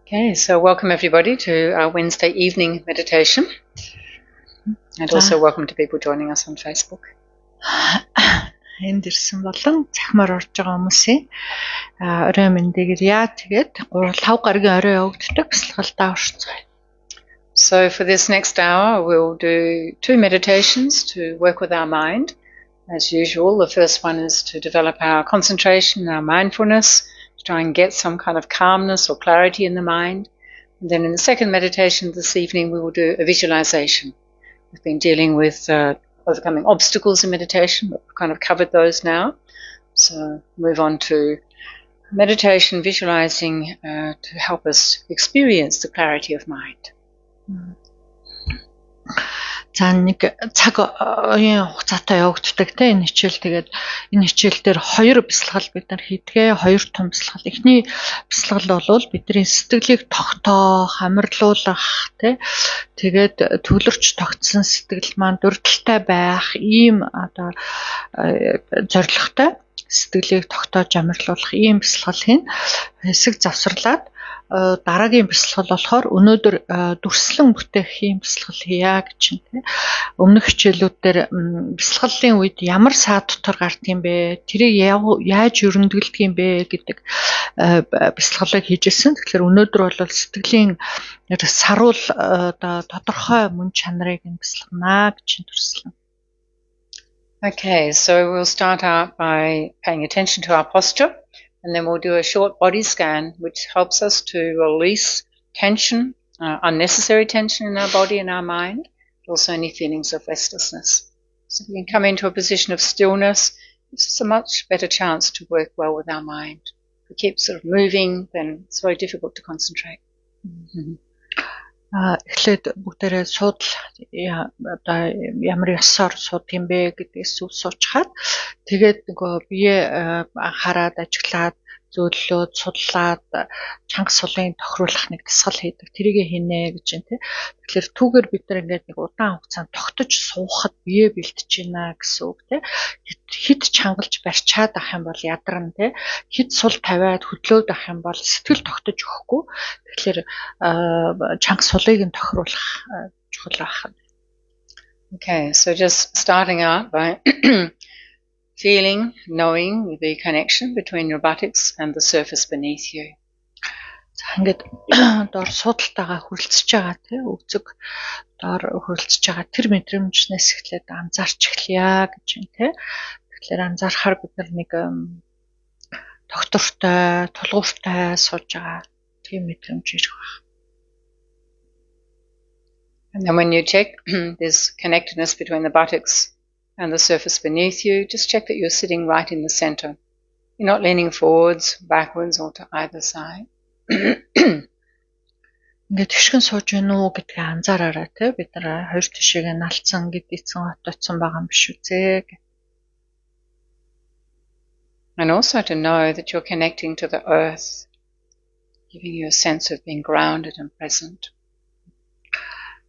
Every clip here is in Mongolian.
Okay, so welcome everybody to our Wednesday evening meditation, and also welcome to people joining us on Facebook. Энд ирсэн болон захимаар орж байгаа хүмүүсийн орой мэндэгэрья. Тэгээд 3-5 гаргийн орой явагддаг бэлсгэлдээ орцгоё. So for this next hour, we'll do 2 meditations to work with our mind. As usual, the first one is to develop our concentration, our mindfulness, to try and get some kind of calmness or clarity in the mind. And then in the second meditation this evening, we will do a visualization. We've been dealing with overcoming obstacles in meditation, but we've kind of covered those now. So move on to meditation, visualizing to help us experience the clarity of mind. За нэг цаг хугацаатай явагддаг те энэ хичээл. Тэгээд энэ хичээл дээр 2 бэлсгэл бид нар хийдгээ. 2 том бэлсгэл. Эхний бэлсгэл бол бидний сэтгэлийг тогтоох, амарлуулах те. Тэгээд төвлөрч тогтсон сэтгэл маань дурдталтай байх ийм одоо зорилготой сэтгэлийг тогтоож амарлуулах ийм бэлсгэл хийн. Хэсэг завсарлаад дараагийн бэлсгэл болохоор өнөөдөр дүрслэн бүтээх юм бэлсгэл хийя гэж тийм. Өмнөх хичээлүүд дээр бэлсгэлийн үед ямар саад дотор гардыг бэ? Тэрийг яаж өрнөдгөлдөг юм бэ гэдэг бэлсгэлийг хийжсэн. Тэгэхээр өнөөдөр бол сэтгэлийн саруул одоо тодорхой мөн чанарыг бэлсгэнэ гэж дүрслэн. Okay, so we'll start out by paying attention to our posture. And then we'll do a short body scan, which helps us to release tension, unnecessary tension in our body and our mind, but also any feelings of restlessness. So we can come into a position of stillness. It's a much better chance to work well with our mind. If we keep sort of moving, then it's very difficult to concentrate. Эхлээд бүгдээрээ суудл одоо ямар ёсоор сууд юм бэ гэдгээс суучгаад тэгээд нөгөө бие анхаарад ажиглаад зөөллөөд судлаад чанга сулын тохируулах нэг дасгал хийдэг. Тэрийг хийнэ гэж байна тий. Тэгэхээр түүгээр бид нар ингээд нэг удаан хугацаанд тогтож суухад бие бэлтэж байна гэсэн үг тий. Хит чангалж барьчаад ах юм бол ядарна тий. Хит сул тавиад хөдлөөд ах юм бол сэтгэл тогтож өгөхгүй. Тэгэхээр чанга сулыг нь тохируулах чухал байна. Okay, so just starting out by feeling, knowing the connection between your buttocks and the surface beneath you. За ингээд доор судалтайгаа хөрөлцөж байгаа тийм өвцөг доор хөрөлцөж байгаа тэр мэдрэмжнээс эхлээд анзаарч эхлэе гэж байна тийм. Тэгэхээр анзаарахаар бид нар нэг доктортой, тулгууртай сууж байгаа тийм мэдрэмж ирэх байна. And then when you check this connectedness between the buttocks and the surface beneath you, just check that you're sitting right in the center. You're not leaning forwards, backwards, or to either side. Ингээд хишгэн сууж гэнэ үү гэдгийг анзаараарай тий. Бид нар хоёр тишийг налцсан гэдээцэн отоцсон байгаа юм биш үзээ. And also to know that you're connecting to the earth, giving you a sense of being grounded and present.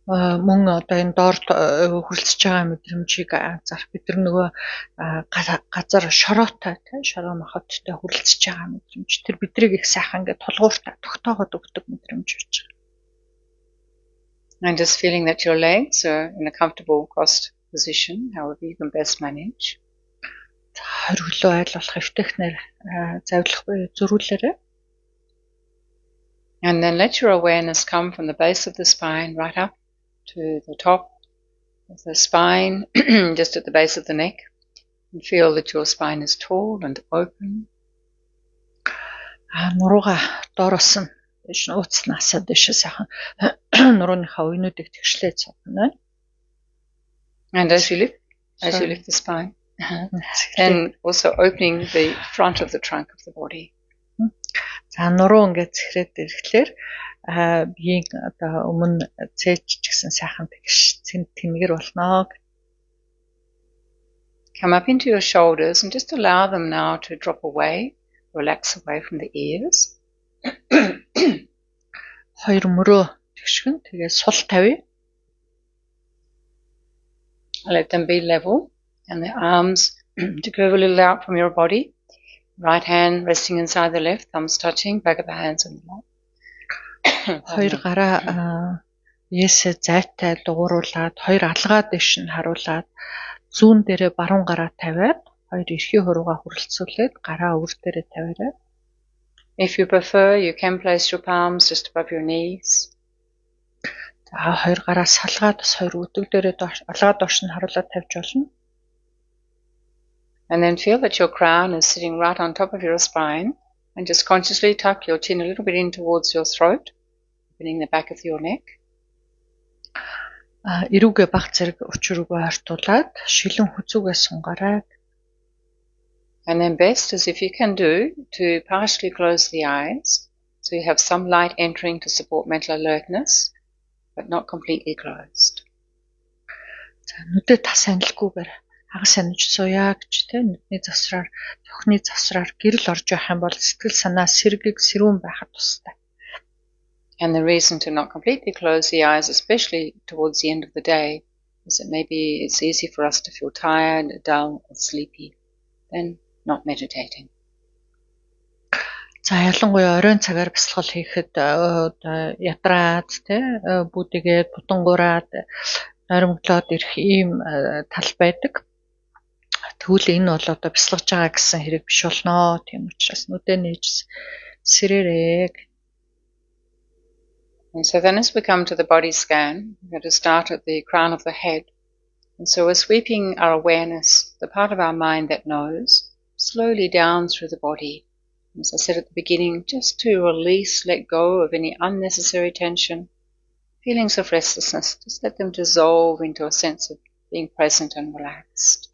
Мөн одоо энэ доор хөрөлцөж байгаа мэдрэмжийг анзаарах. Бид нар нөгөө газар шороотой тий шороо махбодтой хөрөлцөж байгаа мэдрэмж. Тэр бидрийг их сайхан ингээд тулгууртай тогтоогод өгдөг мэдрэмж болж байгаа. And just feeling that your legs are in a comfortable crossed position, however you can best manage. Хөргөлөө айлуулах эвтэхнэр завлах буюу зөрүүлээрэй. And then let your awareness come from the base of the spine right up to the top of the spine, just at the base of the neck, and feel that your spine is tall and open. Нурууга доороос нь ууцнаас дэше сайхан нурууныхаа уйнуудыг тэгшлээд сууна. And as you lift the spine, and also opening the front of the trunk of the body. За нуруу ингээд цэхрээд ирэхлээр биеийн одоо өмнө цээж гэсэн сайхан тэгш тэнгэр болно. Come up into your shoulders and just allow them now to drop away, relax away from the ears. Хоёр мөрөө тэгшгэн тэгээ сул тавь. Let them be level and the arms to curve a little out from your body. Right hand resting inside the left, thumbs touching, back of the hands on the lap. Хоёр гараа Есээ зайтай дугууруулад, хоёр алгаа дэш нь харуулад, зүүн дээрээ баруун гараа тавиад, хоёр эрхий хуруугаа хүрэлцүүлээд гараа өвөр дээрээ тавиарай. If you prefer, you can place your palms just above your knees. За хоёр гараа салгаад бас хоёр өдөг дээрээ алгаа доош нь харуулад тавьж болно. And then feel that your crown is sitting right on top of your spine, and just consciously tuck your chin a little bit in towards your throat, opening the back of your neck. Эрүүгээ баг зэрэг өчрөөгөө хортуулад шилэн хүзүүгээ сунгарай. And then best is if you can do to partially close the eyes, so you have some light entering to support mental alertness, but not completely closed. За нүдээ тас анилгүйгээр хагас аниж сууя гэж нүдний завсраар, цохны завсраар гэрэл орж явах юм бол сэтгэл санаа сэргийг сэрүүн байхад тустай. And the reason to not completely close the eyes, especially towards the end of the day, is that maybe it's easy for us to feel tired, dull, or sleepy, then not meditating. За ялангуяа оройн цагаар бясалгал хийхэд ядраад бүдигээд бутангуураад норимглоод ирэх ийм тал байдаг. Тэгвэл энэ бол одоо бясалгаж байгаа гэсэн хэрэг биш болноо. Тийм учраас нүдээ нээж сэрээрээ. And so then as we come to the body scan, we're going to start at the crown of the head. And so we're sweeping our awareness, the part of our mind that knows, slowly down through the body. And as I said at the beginning, just to release, let go of any unnecessary tension, feelings of restlessness, just let them dissolve into a sense of being present and relaxed.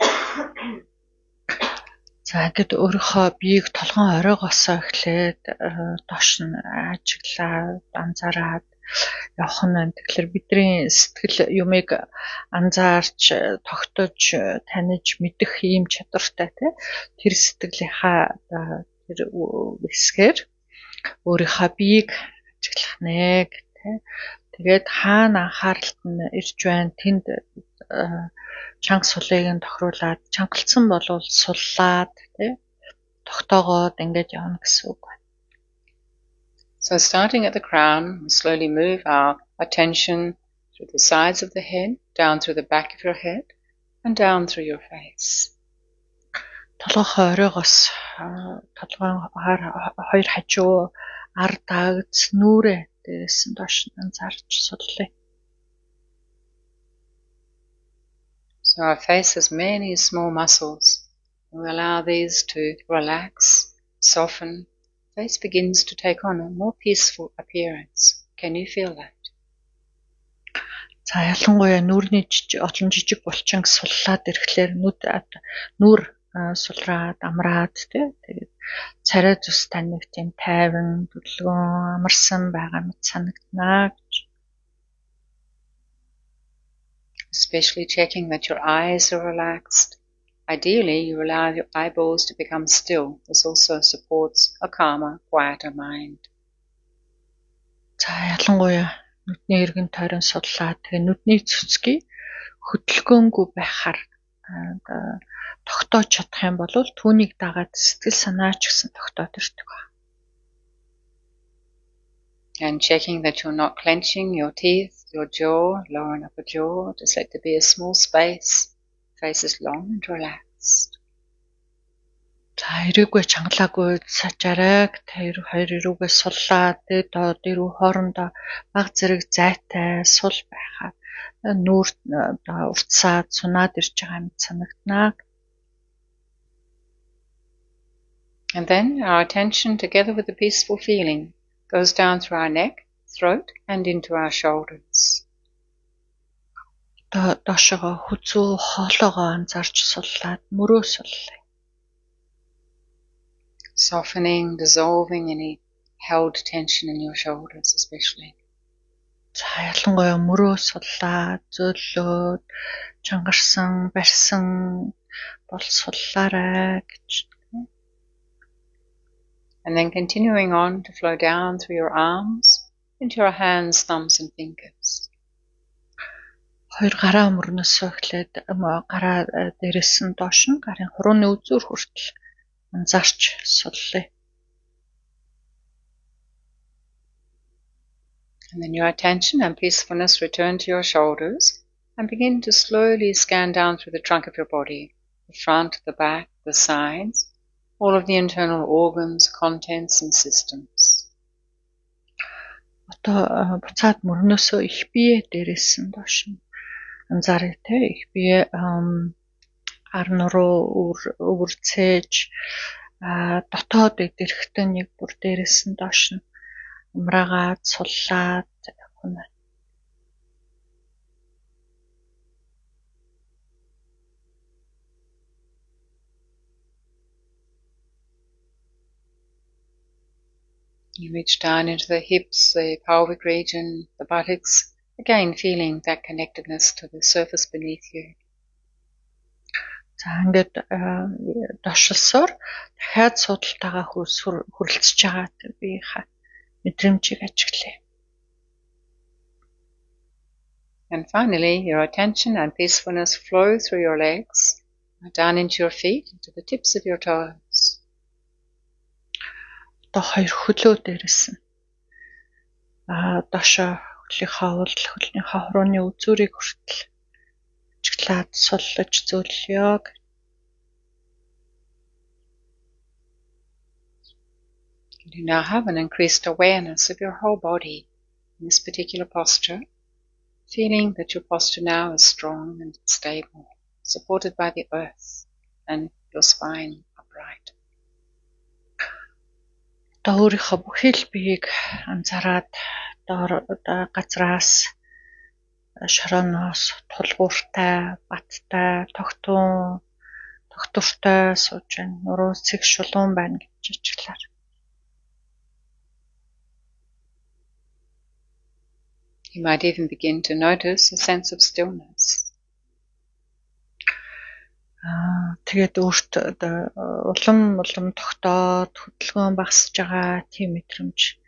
За ингээд өөрийнхөө биеийг толгоон оройгоосоо эхлээд доош нь ажиглаад, анзаараад явах нь. Тэгэхээр бидний сэтгэл юмыг анзаарч, тогтож, таниж, мэдэх ийм чадвартай тэр сэтгэлийнхаа тэр хэсгээр өөрийнхөө биеийг ажиглах нэ тэгээд хаана анхааралт нь ирж байна тэнд чанга сулыг нь тохируулаад чангалцсан болвол суллаад тогтоогоод ингэж явна гэсэн үг байна. So starting at the crown, we slowly move our attention through the sides of the head, down through the back of your head, and down through your face. Толгойн оройгоос толгойн хоёр хажуу ар даагц нүрээ дээрээс нь доош нь анзаарч судлаа. So our face has many small muscles. We allow these to relax, soften. The face begins to take on a more peaceful appearance. Can you feel that? За ялангуяа нүрний олон жижиг булчинг суллаад ирэхлээр нүр сулраад амраад тэгээд царай зүс таныг тийм тайван хөдөлгөөн амарсан байгаа мэт санагдана гэж. Especially checking that your eyes are relaxed. Ideally, you allow your eyeballs to become still. This also supports a calmer, quieter mind. За ялангуяа нүдний эргэн тойрон судлаад тэгээ нүдний цэцгийг хөдөлгөөнгүй байхаар тогтоож чадах юм бол түүнийг дагаад сэтгэл санаа ч гэсэн тогтоод ирдэг ба. And checking that you're not clenching your teeth, your jaw, lower and upper jaw. Just let there be a small space. Face is long and relaxed. За эрүүгээ чангалаагүй сачаарайг тэр хоёр эрүүгээ суллаад дээр хоорондоо баг зэрэг зайтай сул байхад нүүр уртсаад сунаад ирж байгаа юм санагдана. And then our attention, together with the peaceful feeling, goes down through our neck, throat, and into our shoulders. Доошоо хүзүү хоолоогоо анзаарч суллаад мөрөө суллаа. Softening, dissolving any held tension in your shoulders especially. За ялангуяа мөрөө суллаад зөөллөөд чангарсан, барьсан бол суллаарай гэж. And then continuing on to flow down through your arms into your hands, thumbs and fingers. Хоёр гараа мөрнөөсөө эхлээд гараа дээрээс нь доош нь гарын хурууны үзүүр хүртэл анзаарч суллаа. And then your attention and peacefulness return to your shoulders and begin to slowly scan down through the trunk of your body, the front, the back, the sides, all of the internal organs, contents and systems. Одоо буцаад мөрнөөсөө их бие дээрээс нь доош нь анзаарай те. Их бие арн руу өвөрцөөж дотоод эдэрхтэн нэг бүр дээрээс нь доош нь умраагаад суллаад явна. You reach down into the hips, the pelvic region, the buttocks, again feeling that connectedness to the surface beneath you. За ингээд дошилсоор дахиад судалтайгаа хөрөлцөж байгаа биеийнхаа мэдрэмжийг ажиглая. And finally, your attention and peacefulness flow through your legs, down into your feet, to the tips of your toes. Одоо хоёр хөлөө дээрээс нь доошо хөлийнхаа хорооны үзүүрийг хүртэл ажиглаад суллаж зөөлөё. You now have an increased awareness of your whole body in this particular posture, feeling that your posture now is strong and stable, supported by the earth and your spine upright. Одоо өөрийнхөө бүхий л биеийг анзаараад доор газраас шорооноос тулгууртай, баттай, тогтвортой сууж байна. Нуруу цэг шулуун байна гэж ажиглаар. You might even begin to notice a sense of stillness. Тэгээд өөртөө улам тогтоод хөдөлгөөн багасж байгаа тийм мэдрэмж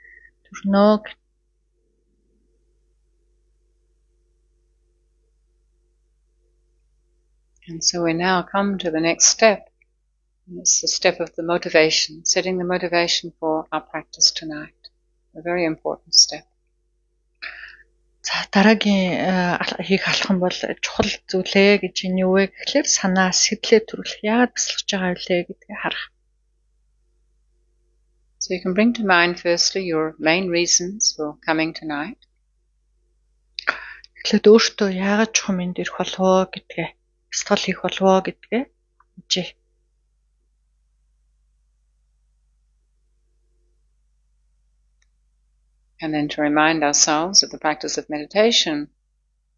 төрнө. And so we now come to the next step. And it's the step of the motivation, setting the motivation for our practice tonight. A very important step. За дараагийн хийх алхам бол чухал зүйлээ гэж энэ юу вэ гэхлээр санаа сэтгэлээ төрүүлэх яагаад бясалгаж байгаа вэ гэдгийг харах. So you can bring to mind firstly your main reasons for coming tonight. Эхлээд өөртөө яагаад чухам энд ирэх болов гэдгээ, бясалгал хийх болов гэдгээ хичээ. And then to remind ourselves that the practice of meditation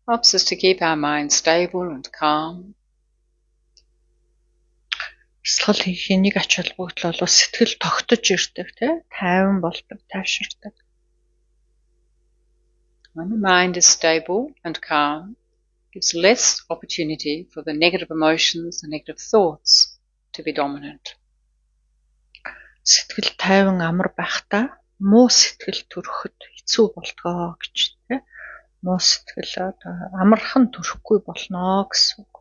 helps us to keep our mind stable and calm. Бясалгал хийхээ нэг ач холбогдол бол сэтгэл тогтож ирдэг, тайван болдог, тайвширдаг. When the mind is stable and calm, it gives less opportunity for the negative emotions, the negative thoughts to be dominant. Сэтгэл тайван амар байхдаа муу сэтгэл төрөхөд хэцүү болдгоо гэж муу сэтгэл амархан төрөхгүй болно гэсэн үг.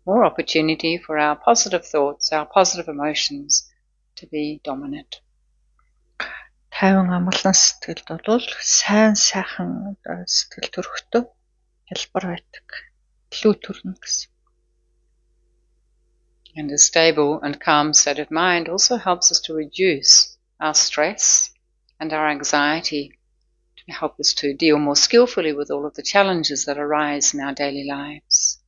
More opportunity for our positive thoughts, our positive emotions to be dominant. Тайван амгалан сэтгэлд бол сайхан сэтгэл төрөхдөө хэлбэр байдаг. Илүү төрнө гэсэн. And a stable and calm state of mind also helps us to reduce our stress and our anxiety, to help us to deal more skillfully with all of the challenges that arise in our daily lives.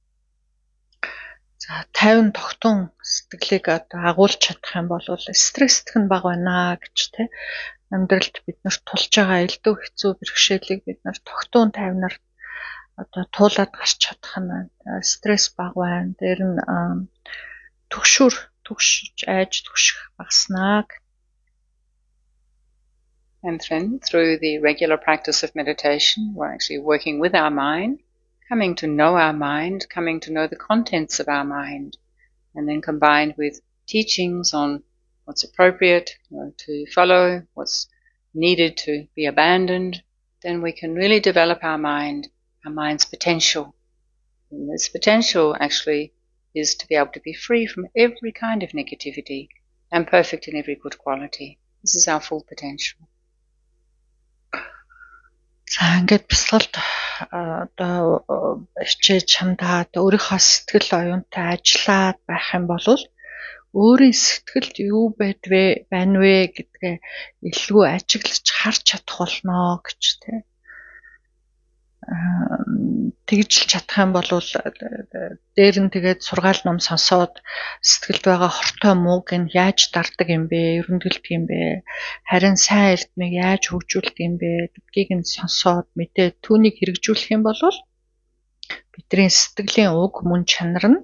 За тайван тогтун сэтгэлийг агуулж чадах юм бол стресстэх нь бага байна гэж амьдралд бид нарт тулж байгаа элдв хэцүү бэрхшээлийг бид нар тогтун тайвнаар туулаад гарч чадах нь стресс бага байна. Тэр нь айж түгших багаснаа. And then through the regular practice of meditation, we're actually working with our mind, coming to know our mind, coming to know the contents of our mind, and then combined with teachings on what's appropriate to follow, what's needed to be abandoned, then we can really develop our mind, our mind's potential. And this potential actually is to be able to be free from every kind of negativity and perfect in every good quality. This is our full potential. За ингээд бясалгалд одоо хичээж чамдаад өөрийнхөө сэтгэл оюунтай ажиллаад байх юм бол өөрийн сэтгэлд юу байна вэ гэдгээ илүү ажиглаж харж чадах болно гэж тийм. Тэгж чадах юм бол дээр нь тэгээд сургаал ном сонсоод сэтгэлд байгаа хортой мууг нь яаж дарддаг юм бэ, ерөнхийлдөг юм бэ, харин сайн эрдмийг яаж хөгжүүлдэг юм бэ гэдгийг нь сонсоод мэдээ түүнийг хэрэгжүүлэх юм бол бидний сэтгэлийн уг мөн чанар нь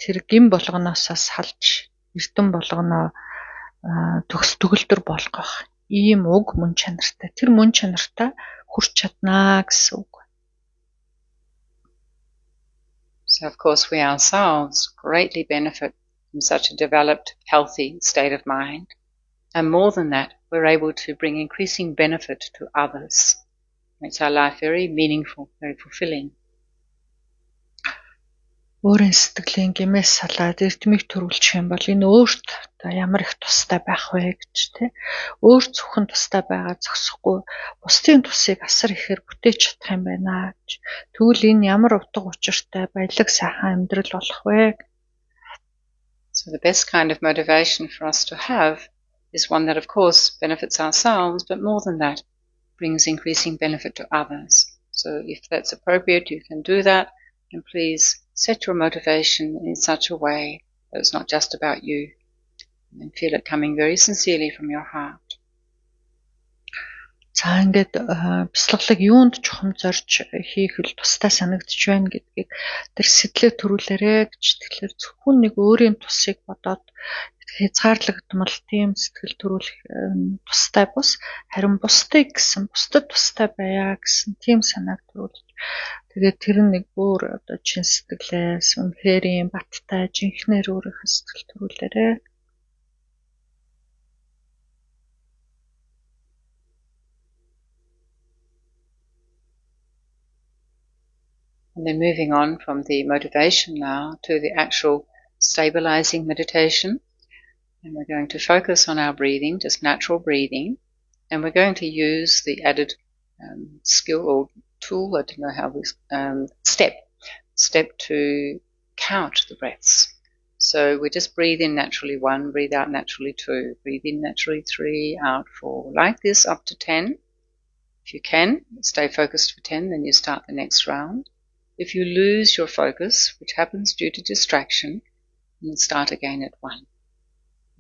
тэр гин болгоноосоо салж эрдэм болгоноо төгөлдөр болгох ийм уг мөн чанартай тэр мөн чанартай хүрч чаднаа гэсэн үг. So, of course, we ourselves greatly benefit from such a developed, healthy state of mind. And more than that, we're able to bring increasing benefit to others. Makes our life very meaningful, very fulfilling. Өөрийн сэтгэлийн гэмээс салаад эрдмийг төрүүлчих юм бол энэ өөрт ямар их тустай байх вэ гэж тий. Өөр зөвхөн тустай байгаа зогсохгүй бусдын тусыг асар ихээр бүтээж чадах юм байна гэж. Тэгвэл энэ ямар утга учиртай баялаг сайхан амьдрал болох вэ? So the best kind of motivation for us to have is one that of course benefits ourselves, but more than that, brings increasing benefit to others. So if that's appropriate, you can do that, and please set your motivation in such a way that it's not just about you, and feel it coming very sincerely from your heart. За ингээд бясалгалыг юунд чухамжарч хийх л тустай санагдж байна гэдгийг тэр сэтгэлээ төрүүлээрэ гэж тэгэхээр зөвхөн нэг өөрийн тусыг бодоод хязгаарлагдмал тийм сэтгэл төрүүлэх тустай бус харин бусдыг гэсэн бусдад тустай байя гэсэн тийм санааг төрүүлж тэгээд тэр нэг бүр одоо чин сэтгэлээс үнэхээр баттай жинхнээр өөрийнхөө сэтгэл төрүүлээрэ. And then moving on from the motivation now to the actual stabilizing meditation. And we're going to focus on our breathing, just natural breathing. And we're going to use the added skill or tool, I don't know how we, step to count the breaths. So we just breathe in naturally 1, breathe out naturally 2, breathe in naturally 3, out 4. Like this up to 10. If you can, stay focused for 10, then you start the next round. If you lose your focus, which happens due to distraction, then start again at 1.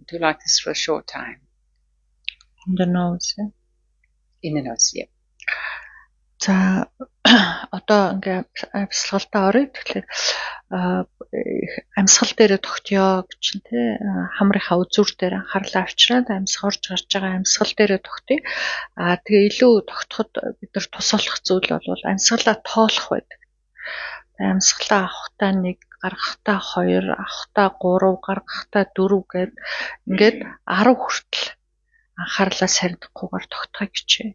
Do like this for a short time. In the nose, yeah? In the nose, yeah. За одоо ингээ бясалгалтаа орё. Тэгэхээр амьсгал дээр тогтёо гэж тий хамрынхаа үзүүр дээр анхаарлаа авчираад амьсгал орж гарч байгаа амьсгал дээр тогтъё. Тэгээ илүү тогтоход бид нар тус болох зүйл бол амьсгалаа тоолох байдаг. Амьсгалаа авахтаа 1, гаргахтаа 2, авахтаа 3, гаргахтаа 4 гээд ингээд 10 хүртэл анхаарлаа сарнихгүйгээр тогтохыг хичээе.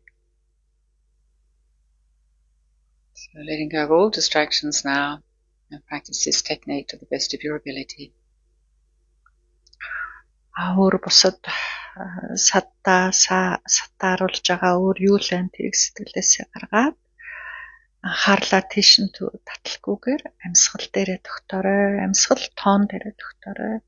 So letting go of all distractions now and practice this technique to the best of your ability. Өөр бусад сатааруулж байгаа өөр юу л энэ тийг сэтгэлээсээ гаргаад анхаарлаа тийш нь таталгүйгээр амьсгал дээрээ тогтоорой, амьсгал тоон дээрээ тогтоорой.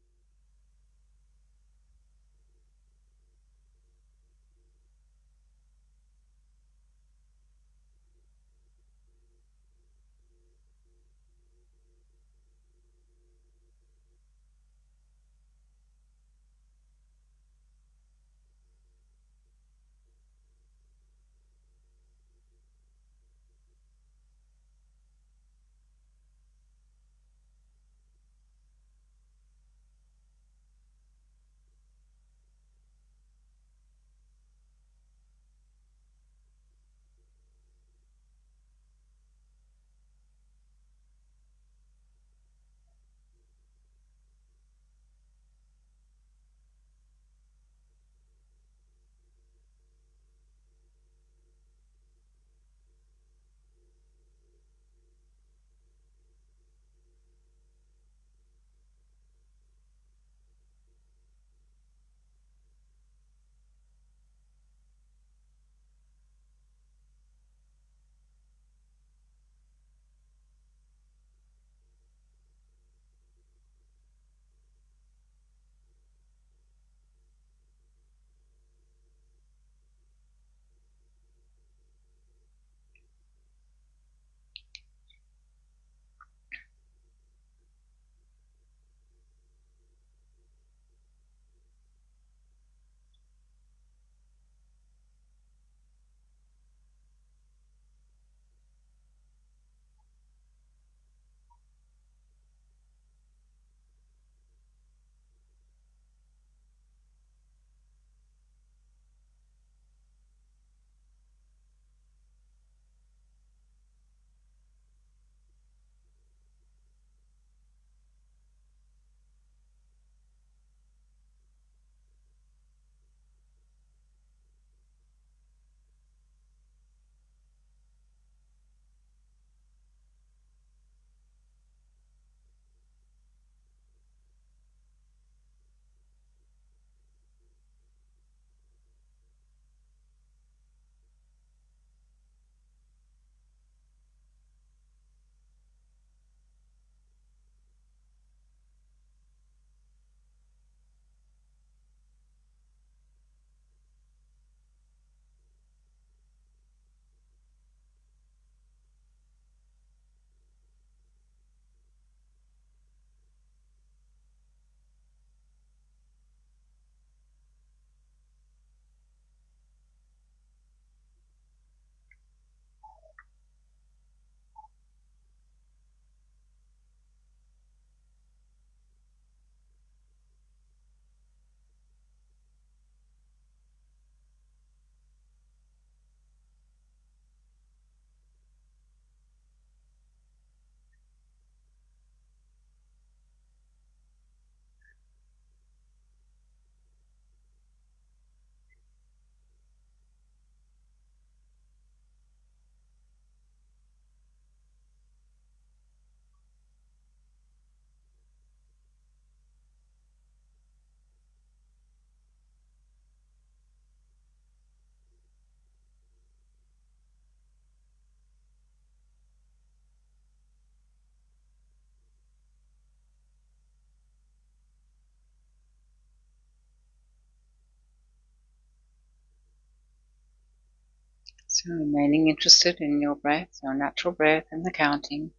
So remaining interested in your breath, your natural breath, and the counting.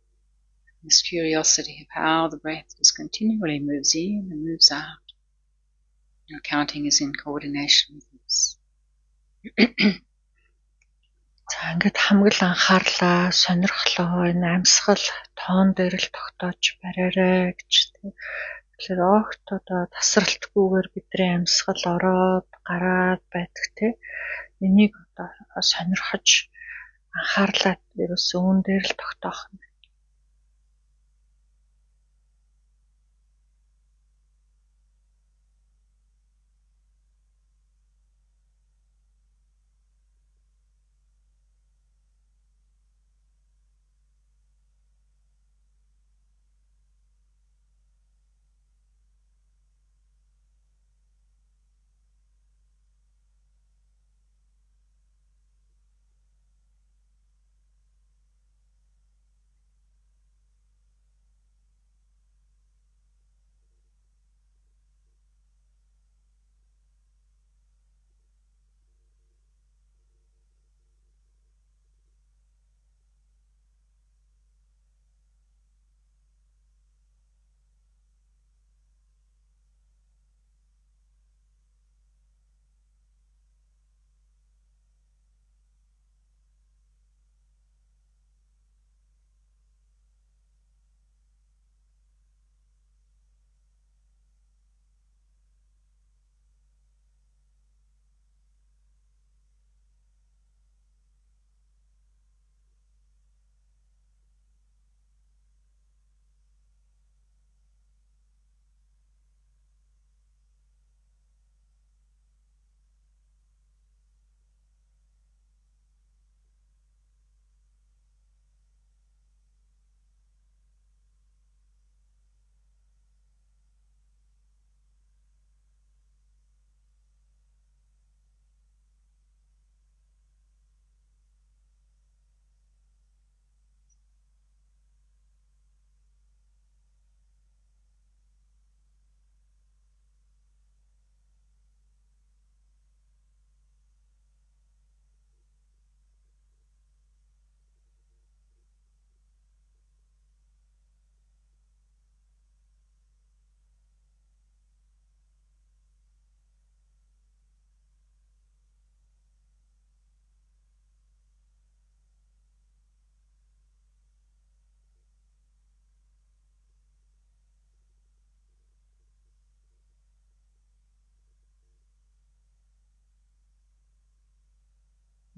This curiosity of how the breath just continually moves in and moves out. Your counting is in coordination with this. За ингээд хамгал анхаарлаа сонирхлоо энэ амьсгал тоон дээр л тогтоож бариарай гэж тийм. Тэгэхээр огт одоо тасралтгүйгээр бидний амьсгал ороод гараад байдаг тийм. Энийг одоо сонирхож анхаарлаа ерөөсөө үүн дээр л тогтоох юм.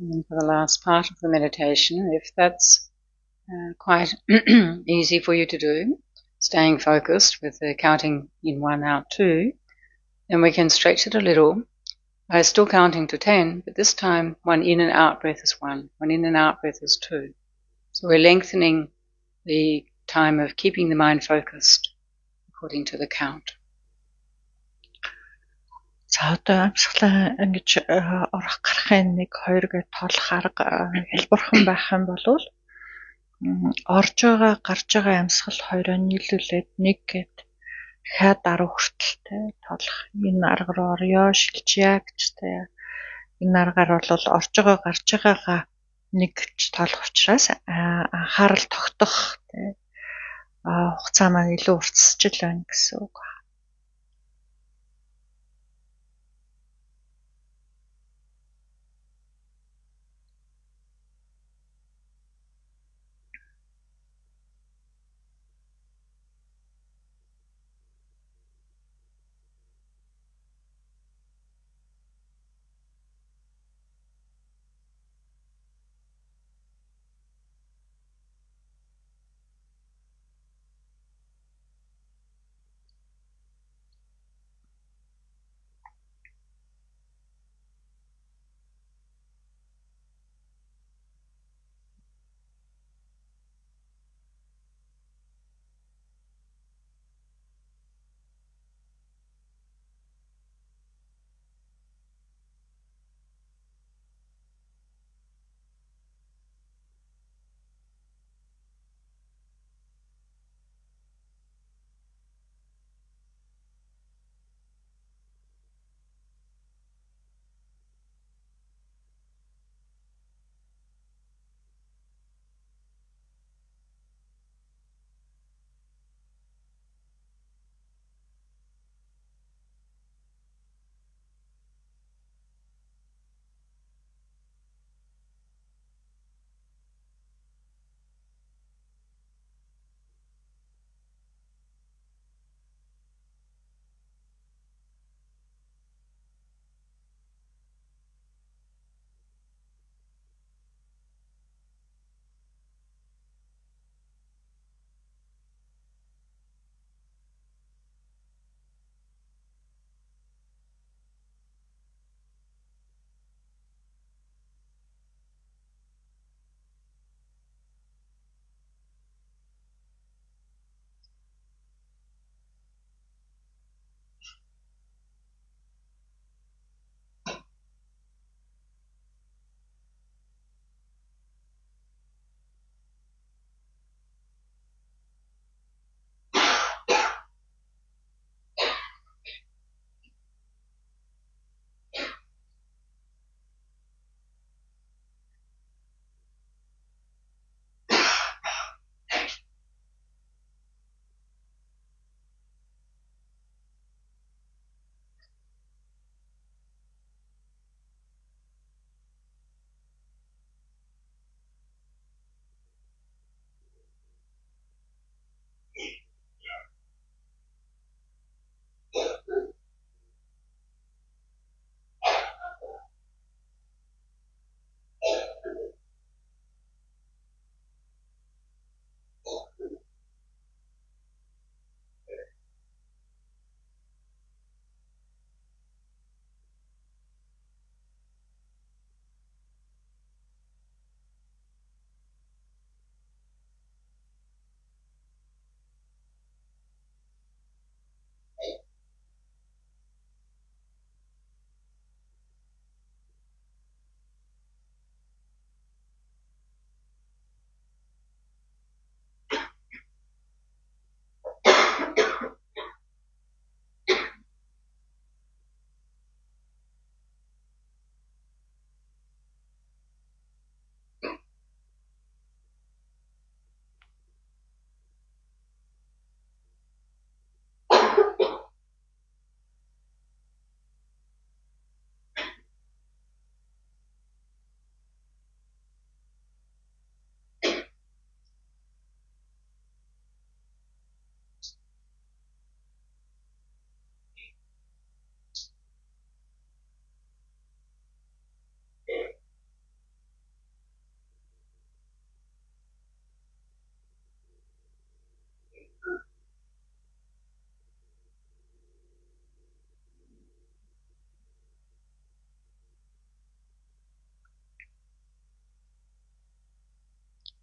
And then for the last part of the meditation, if that's quite easy for you to do, staying focused with the counting in 1, out 2, then we can stretch it a little by still counting to 10, but this time 1 in and out breath is 1, 1 in and out breath is 2. So we're lengthening the time of keeping the mind focused according to the count. За одоо амьсгалаа ингэж орох гарахын 1 2 гэж тоолох арга хэлбэрхэн байх юм бол орж байгаа гарч байгаа амьсгал хоёроо нийлүүлээд 1 гэд дахиад 10 хүртэлтэй тоолох. Энэ арга руу орё шилжье гэжтэй. Энэ аргаар бол орж байгаа гарч байгаагаа 1 гэж тоолох учраас анхаарал тогтох тий хугацаа маань илүү уртсчил байна гэсэн үг.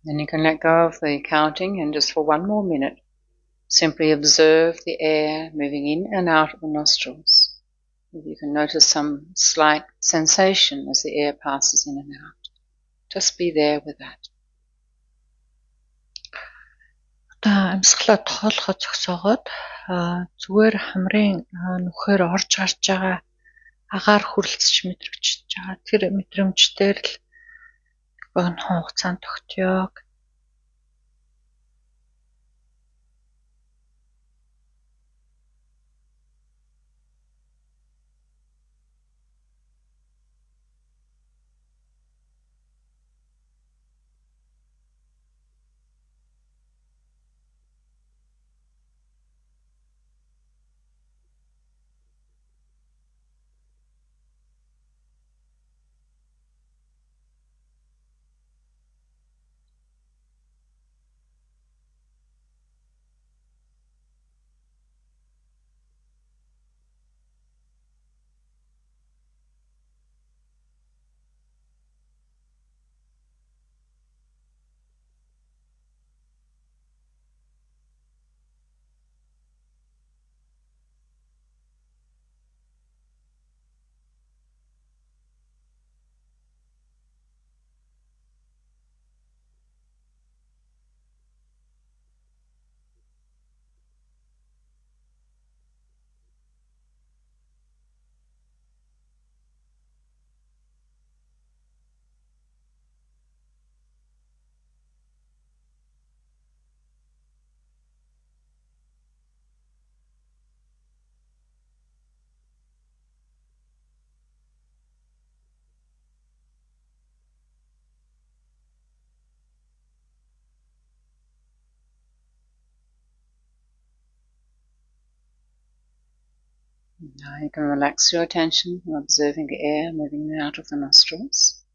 Then you can let go of the counting and just for 1 more minute, simply observe the air moving in and out of the nostrils. If you can notice some slight sensation as the air passes in and out. Just be there with that. Одоо амьсгалаа тоолоход зогсоогоод зүгээр хамрын нүхээр орж гарч байгаа агаар хүрлцэж мэдрэгдэж байгаа. Тэр мэдрэмжээр л богино хугацаанд тогтёо. Now you can relax your attention from observing the air moving in and out of the nostrils.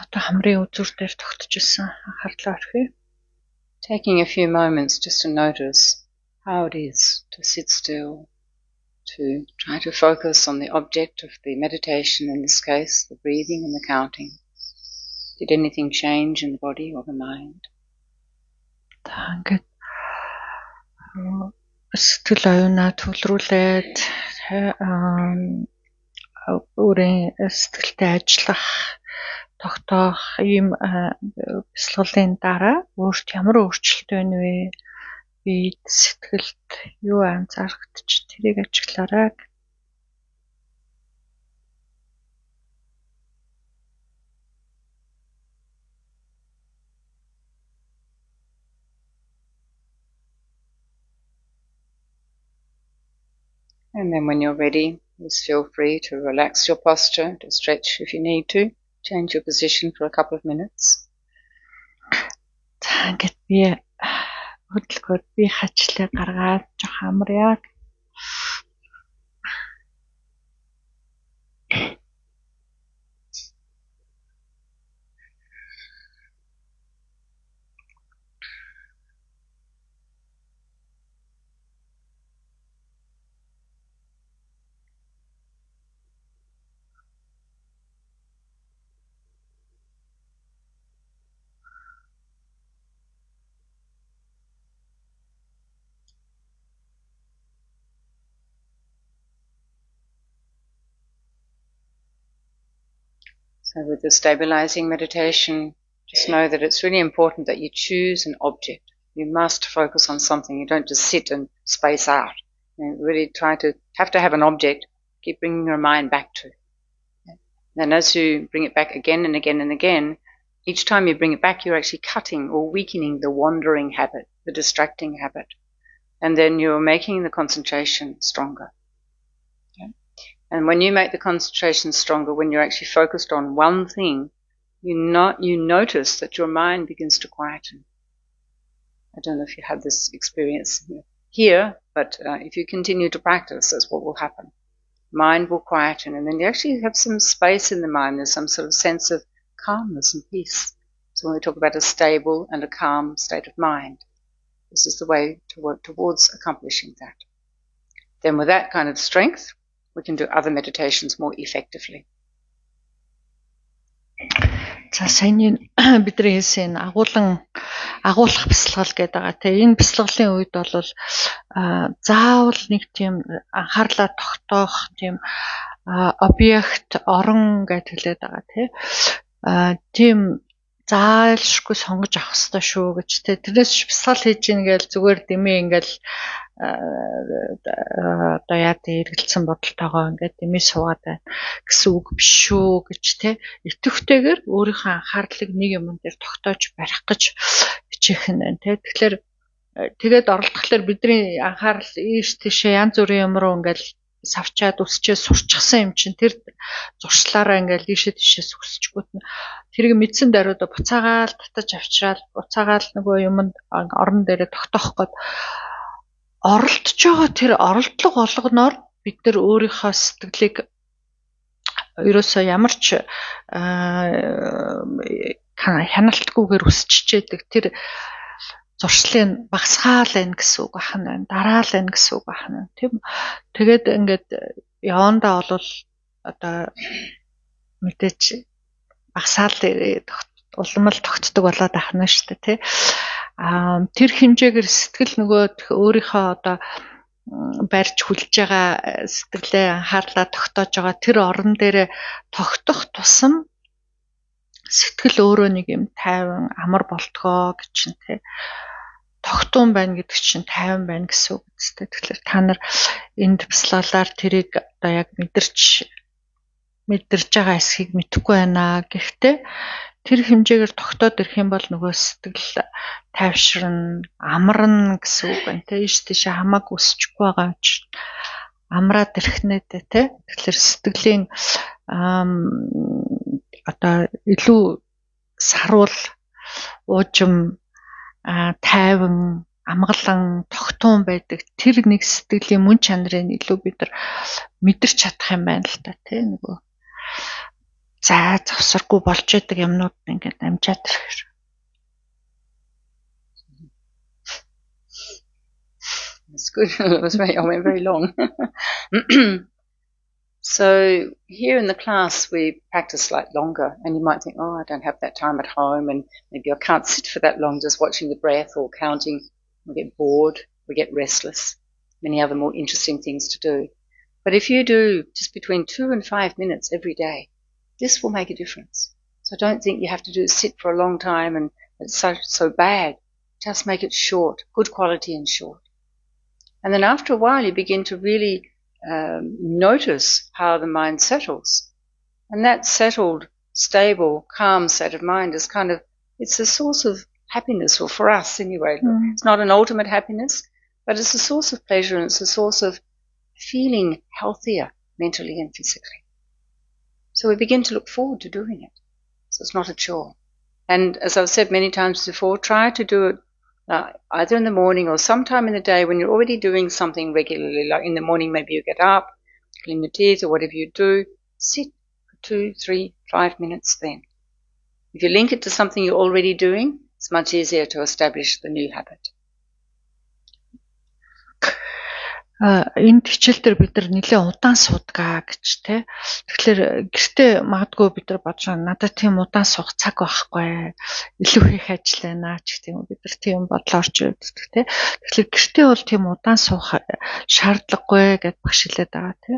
Одоо хамрын үзүүр дээр тогтчихсан анхаарлаа орхиё. Taking a few moments just to notice how it is to sit still, to try to focus on the object of the meditation, in this case, the breathing and the counting. Did anything change in the body or the mind? Та ингээд сэтгэл оюунаа төвлөрүүлээд өөрийн сэтгэлтэй ажиллах, тогтоох ийм бясалгалын дараа өөрт ямар өөрчлөлт байна вэ? Бид сэтгэлд юу анзаархдаж тэрийг ажиглаарай. And then when you're ready, just feel free to relax your posture, to stretch if you need to, change your position for a couple of minutes. За ингээд би хөдөлгөөд би хачлаа гаргаад жоох амряа. So with the stabilizing meditation, just know that it's really important that you choose an object. You must focus on something. You don't just sit and space out. You really have to have an object, keep bringing your mind back to. Then as you bring it back again and again and again, each time you bring it back, you're actually cutting or weakening the wandering habit, the distracting habit. And then you're making the concentration stronger. And when you make the concentration stronger, when you're actually focused on one thing, you notice that your mind begins to quieten. I don't know if you had this experience here, but if you continue to practice, that's what will happen. Mind will quieten, and then you actually have some space in the mind. There's some sort of sense of calmness and peace. So when we talk about a stable and a calm state of mind, this is the way to work towards accomplishing that. Then with that kind of strength, we can do other meditations more effectively. За саяны бидний хэлсэн агуулах бясалгал гэдэг байгаа тийм. Энэ бясалгалын үед бол заавал нэг тийм анхаарлаа тогтоох тийм объект орон гэж хэлээд байгаа тийм заалшгүй сонгож авах хэрэгтэй шүү гэж тийм. Тэрнээс бясалгал хийж ийн гээл зүгээр дэмий ингээл одоо яа эргэлцсэн бодолтойгоо ингээд дэмий суугаад байна гэсэн үг биш шүү гэж тийм. Итэвхтэйгээр өөрийнхөө анхаарлыг нэг юм дээр тогтоож барих гэж хичээх нь байна тийм. Тэгэхээр тэгээд оролдохлоор бидний анхаарал ийш тийшээ янз бүрийн юм руу ингээд савчаад үсчээ сурчсан юм чинь тэр зуршлаараа ингээд ийшээ тийшээ сүсчихгүйт нь тэрийг мэдсэн даруйда буцаагаал татаж авчраал буцаагаал нөгөө юмд орон дээрээ тогтоох гээд оролдож байгаа тэр оролдлого болгоноор бид нар өөрийнхөө сэтгэлийг ерөөсөө ямар ч хяналтгүйгээр өсчихжээдэг тэр зуршлыг багасгаал байна гэсэн үг байна. Дараал байна гэсэн үг байна. Тийм. Тэгээд ингээд явандаа бол одоо мэдээч багасаал уламл тогтдог болоод ахна шүү дээ тий. Тэр хэмжээгээр сэтгэл нөгөө өөрийнхөө одоо барьж хүлж байгаа сэтгэлээ анхаарлаа тогтоож байгаа тэр орон дээр тогтох тусам сэтгэл өөрөө нэг юм тайван амар болтгоо гэж чинь тий. Тогтун байна гэдэг чинь тайван байна гэсэн үг үстэй. Тэгэхээр та нар энд бясалгалаар тэрийг одоо яг мэдэрч байгаа эсхийг мэдэхгүй байна. Гэхдээ тэр хэмжээгээр тогтоод ирэх юм бол нөгөө сэтгэл тайвширна, амарна гэсэн үг байна. Тэ ийш тийш хамаагүй өсчихгүй байгаа юм чи амраад ирэх нэ тэ. Тэгэхээр сэтгэлийн одоо илүү саруул, уужим, тайван, амгалан, тогтун байдаг тэр нэг сэтгэлийн мөн чанарыг илүү бид нар мэдэрч чадах юм байна л та тий нөгөө завсаргүй болж байдаг юмнууд ингээд амжаад ирэхээр. That's good. It was I went very long. So here in the class we practice like longer, and you might think, oh, I don't have that time at home, and maybe I can't sit for that long just watching the breath or counting. We get bored, we get restless, many other more interesting things to do. But if you do just between 2 and 5 minutes every day, this will make a difference. So don't think you have to sit for a long time and it's so bad. Just make it short, good quality and short. And then after a while you begin to really notice how the mind settles. And that settled, stable, calm state of mind is it's a source of happiness, or for us anyway. It's not an ultimate happiness, but it's a source of pleasure and it's a source of feeling healthier mentally and physically. So we begin to look forward to doing it. So it's not a chore. And as I've said many times before, try to do it either in the morning or sometime in the day when you're already doing something regularly. Like in the morning, maybe you get up, clean your teeth or whatever you do. Sit for 2, 3, 5 minutes then. If you link it to something you're already doing, it's much easier to establish the new habit. Энэ хичээл дээр бид нар нэлээд удаан суудгаа гэж те. Тэгэхээр гэртээ магадгүй бид нар бодож байгаа надад тийм удаан суух цаг байхгүй. Илүү хийх ажил байна ч гэх юм уу. Бид нар тийм бодлоо орж ирдэг те. Тэгэхээр гэртээ бол тийм удаан суух шаардлагагүй гэд багш хэлээд байгаа те.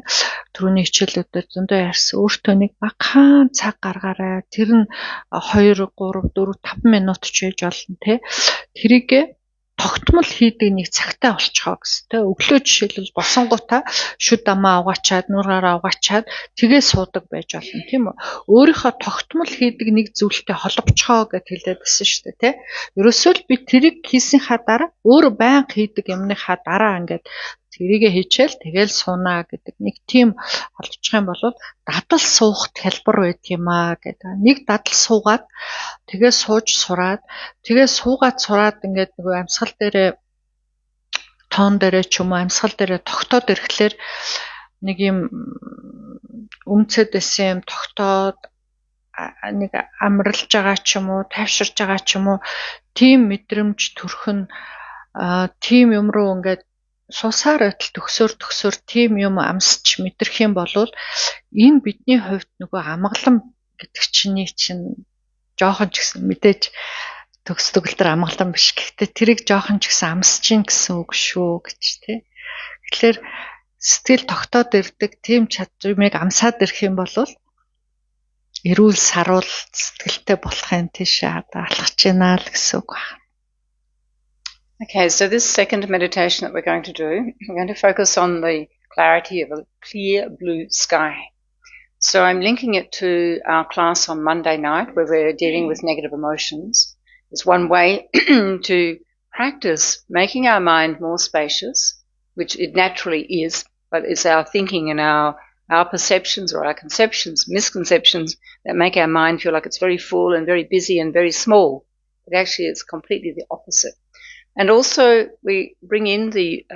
Түрүүний хичээлүүдээр зөндөө ярьсан. Өөртөө нэг багахан цаг гаргаарай. Тэр нь 2, 3, 4, 5 минут ч хийж болно те. Тэрийг тогтмол хийдэг нэг цагтаа болчихоо гэсэн тэ. Өглөө жишээлбэл босонгуудаа шүд амаа угаачаад, нүүр гараа угаачаад тэгээ суудаг байж болно тийм үү. Өөрийнхөө тогтмол хийдэг нэг зүйлтэй холбочхоо гэж хэлээд байсан шүү дээ тэ. Ерөөсөө л би тэрийг хийсэнхаа дараа өөр байнга хийдэг юмныхаа дараа ингээд тэрийгэ хийчихэл тэгэл суунаа гэдэг нэг тийм холбочих юм бол дадал суухт хэлбэр байдаг юм аа гэдэг. Нэг дадал суугаад тэгээ сууж сураад тэгээ сураад ингээд нөгөө амьсгал дээрээ тоон дээрээ ч юм уу амьсгал дээрээ тогтоод ирэхлээр нэг юм өмцөд байсан юм тогтоод нэг амралж байгаа ч юм уу тайвширж байгаа ч юм уу тийм мэдрэмж төрөх нь тийм юм руу ингээд сусаар байтал төгсөөр тийм юм амсч мэдрэх юм бол энэ бидний хувьд нөгөө амгалан гэдэг чинь жоохон ч гэсэн мэдээж төгсдөг л төр амгалан биш. Гэхдээ тэрийг жоохон ч гэсэн амсаж гин гэсэн үг шүү гэж тий. Тэгэхээр сэтгэл тогтоод ирдэг тийм чадварыг амсаад ирэх юм бол эрүүл саруул сэтгэлтэй болохын тийшээ алхаж байна л гэсэн үг байна. Okay, so this second meditation that we're going to do, we're going to focus on the clarity of a clear blue sky. So I'm linking it to our class on Monday night where we're dealing with negative emotions. It's one way to practice making our mind more spacious, which it naturally is, but it's our thinking and our perceptions or our conceptions, misconceptions that make our mind feel like it's very full and very busy and very small. But actually it's completely the opposite. And also we bring in the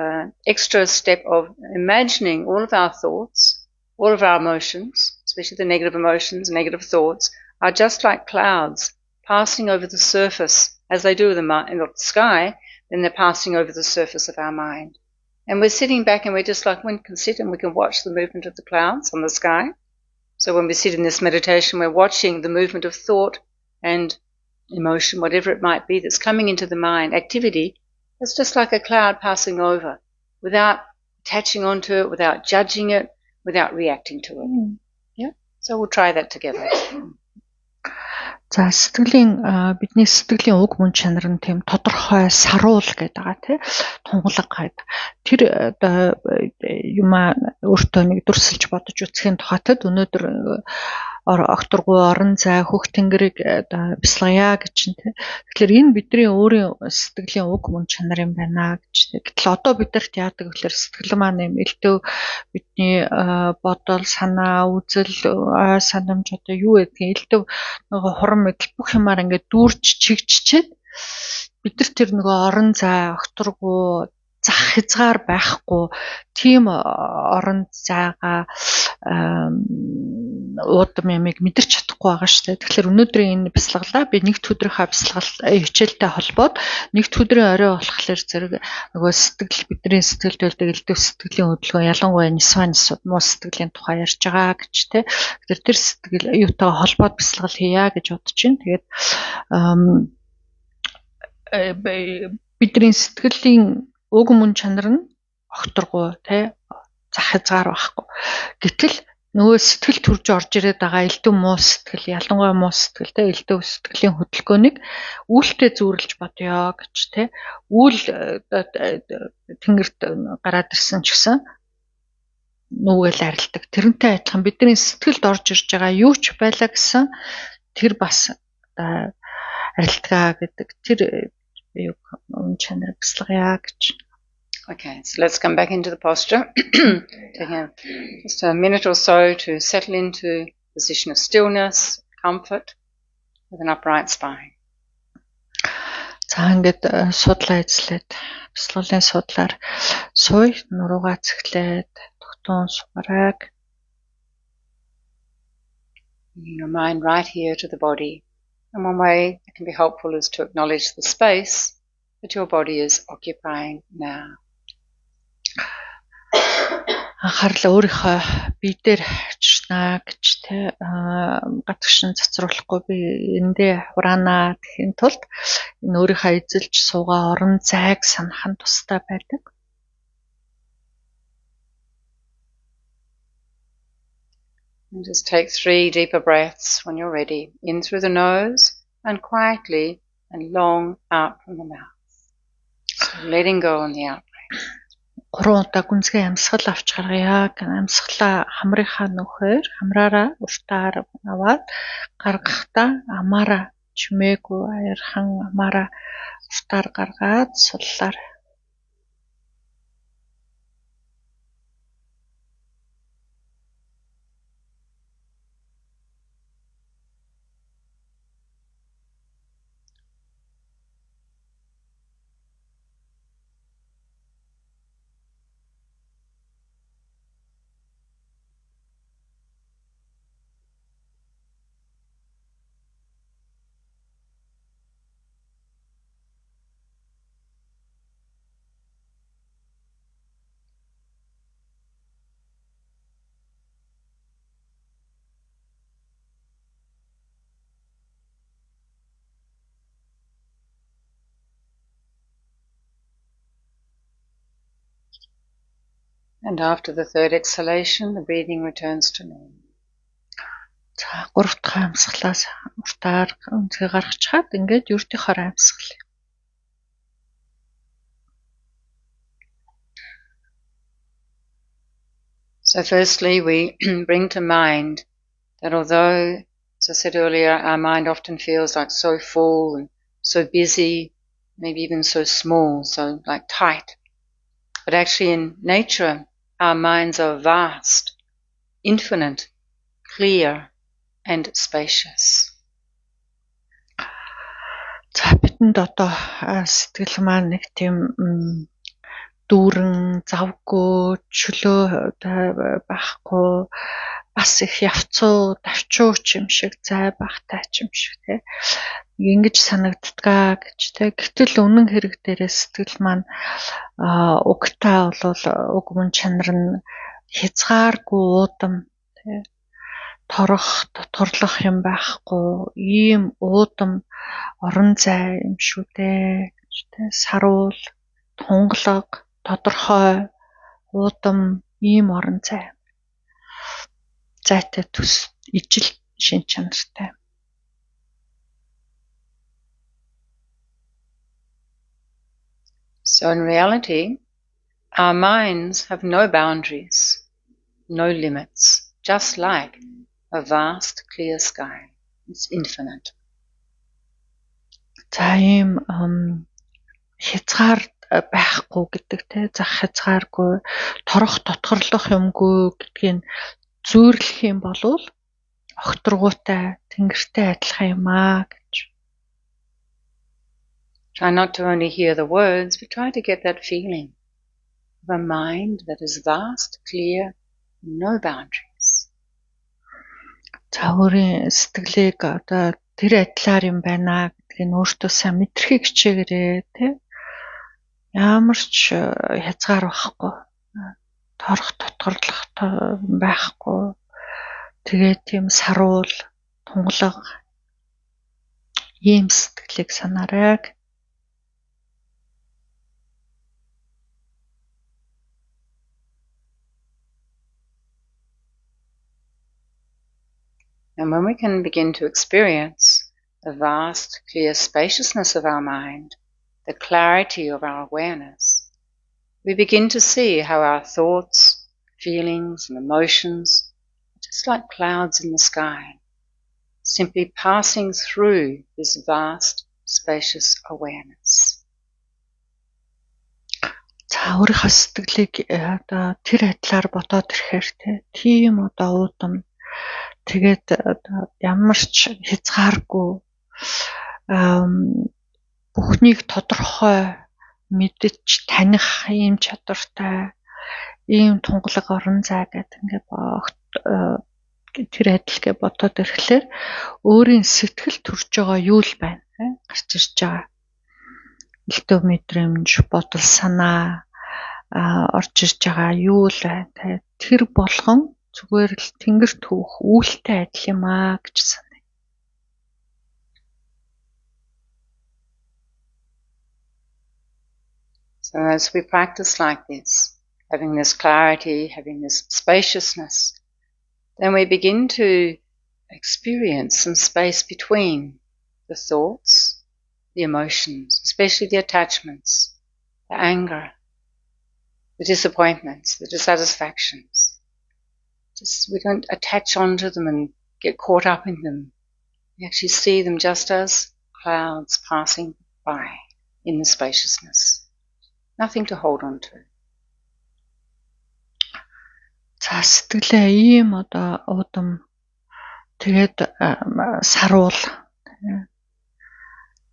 extra step of imagining all of our thoughts, all of our emotions, especially the negative emotions, negative thoughts, are just like clouds passing over the surface, as they do in the sky, then they're passing over the surface of our mind. And we're sitting back and we're just like, we can sit and we can watch the movement of the clouds on the sky. So when we sit in this meditation, we're watching the movement of thought and emotion, whatever it might be that's coming into the mind, activity. It's just like a cloud passing over without attaching onto it, without judging it, without reacting to it. Yeah. So we'll try that together. За сэтгэлийн бидний сэтгэлийн уг мөн чанар нь тийм тодорхой саруул гэдэг байгаа тий тунгалаг гэдэг. Тэр юма өөртөө нэг дүрсэлж бодож үзэхийн тухайтад өнөөдөр огторгуу орон зай хөх тэнгэрийг бясалгая гэж тий. Тэгэхээр энэ бидний өөрийн сэтгэлийн уг мөн чанар юм байна гэж тий. Гэтэл одоо бидэрт яадаг гэхээр сэтгэл маань юм элдв бидний бодол санаа үзэл ой санамж одоо юу гэдгийг элдв нөгөө хурам мэдл бүх юмар ингээд дүүрч чигччээд бид нар тэр нөгөө орон зай огторгуу зах хязгаар байхгүй тийм орон зайгаа уудам ямиг мэдэрч чадахгүй байгаа шүү дээ. Тэгэхээр өнөөдрийн энэ бясалгалаа би нэгд өдрийнхаа хичээлтэй холбоод нэгд өдрийн орой болохоор зэрэг нөгөө сэтгэл бидний сэтгэлд байдаг элдв сэтгэлийн хөдөлгөөн ялангуяа нисванисууд муу сэтгэлийн тухай ярьж байгаа гэж тий. Тэгэхээр тэр сэтгэл юутайгаа холбоод бясалгал хийя гэж бодож байна. Тэгээд бидний сэтгэлийн уг мөн чанар нь огторгуу тий зах хязгаар байхгүй. Гэтэл нөгөө сэтгэл төрж орж ирээд байгаа элдв муу сэтгэл ялангуяа муу сэтгэл тий элдв сэтгэлийн хөдөлгөөнийг үүлтэй зүүрлж бодё гэж тий үйл тэнгэрт гараад ирсэн ч гэсэн нүгэл арилдаг. Тэрнтэй адилхан бидний сэтгэлд орж ирж байгаа юу ч байлаа гэсэн тэр бас арилдгаа гэдэг тэр юу чанар бясалгая гэж. Okay, so let's come back into the posture. Taking just a minute or so to settle into a position of stillness, comfort, with an upright spine. За ингээд судлаа эзлээд бясалгалын судлаар суй нуруугаа цэглээд тогтун суугарааг. Your mind right here to the body. And one way that can be helpful is to acknowledge the space that your body is occupying now. Анхаарлаа өөрийнхөө бие дээр авчирнаа гэж тий гадагшин цацруулахгүй би эндээ хураана гэхийн тулд энэ өөрийнхөө эзэлж суугаа орон зайг санах нь тустай байдаг. And just take 3 deeper breaths when you're ready, in through the nose and quietly and long out from the mouth. So letting go on the out breath. 3 удаа гүнзгий амьсгал авч гаргая. Амьсгалаа хамрынхаа нөхөр хамраараа уртаар аваад гаргахдаа амаараа чимээгүй аярхан амаараа уртаар гаргаад суллаар. And after the third exhalation, the breathing returns to normal. За 3 дахь амьсгалаас уртаар үнцгээ гаргачаад ингээд ердийнхоор амьсгал. So firstly, we bring to mind that although, as I said earlier, our mind often feels like so full and so busy, maybe even so small, so like tight, but actually in nature, our minds are vast, infinite, clear, and spacious. За бидэнд одоо сэтгэл маань нэг тийм дүүрэн, завгүй, чөлөө байхгүй, бас их явцуу, давчууч юм шиг, зай багтай юм шиг те. Ингэж санагддгаа гэж те. Гэтэл үнэн хэрэг дээрээ сэтгэл маань угтаа болвол уг мөн чанар нь хязгааргүй уудам те. Торох, доторлох юм байхгүй, ийм уудам орон зай юм шүү дээ гэж те. Саруул, тунгалаг, тодорхой, уудам, ийм орон зай. Зайтай төс ижил шин чанартай. So in reality, our minds have no boundaries, no limits, just like a vast clear sky. It's infinite. За ийм хязгаар байхгүй гэдэг те. Зах хязгааргүй, торох дотгорлох юмгүй гэдгийг зүйрлэх юм болвол огторгуутай, тэнгэртэй адилхан юм аа гэж. Try not to only hear the words, but try to get that feeling of a mind that is vast, clear, no boundaries. За өөрийн сэтгэлийг одоо тэр адилаар юм байна гэдгийг өөртөө сайн мэдрэхийг хичээгээрэй те. Ямар ч хязгаар байхгүй. Торох дотгорлох байхгүй. Тэгээд тийм саруул, тунгалаг ийм сэтгэлийг санаарай. And when we can begin to experience the vast, clear spaciousness of our mind, the clarity of our awareness, we begin to see how our thoughts, feelings, and emotions are just like clouds in the sky, simply passing through this vast, spacious awareness. За өөрийнхөө сэтгэлийг одоо тэр адилаар бодоод ирэхээр тийм одоо уудам тэгээд ямар ч хязгааргүй бүхнийг тодорхой мэдж таних ийм чадвартай ийм тунгалаг орон зай гэдэг ингээд тэр адилгээ бодоод ирэхлээр өөрийн сэтгэл төрж байгаа юу л байна гарч ирж байгаа элдв мэдрэмж бодол санаа орж ирж байгаа юу л байна тэр болгон зүгээр л тэнгэр түүх үүлтэй адил юм аа гэж санаа. So as we practice like this, having this clarity, having this spaciousness, then we begin to experience some space between the thoughts, the emotions, especially the attachments, the anger, the disappointments, the dissatisfactions. We don't attach onto them and get caught up in them. We actually see them just as clouds passing by in the spaciousness. Nothing to hold on to. За сэтгэлээ ийм одоо уудам тэгээд саруул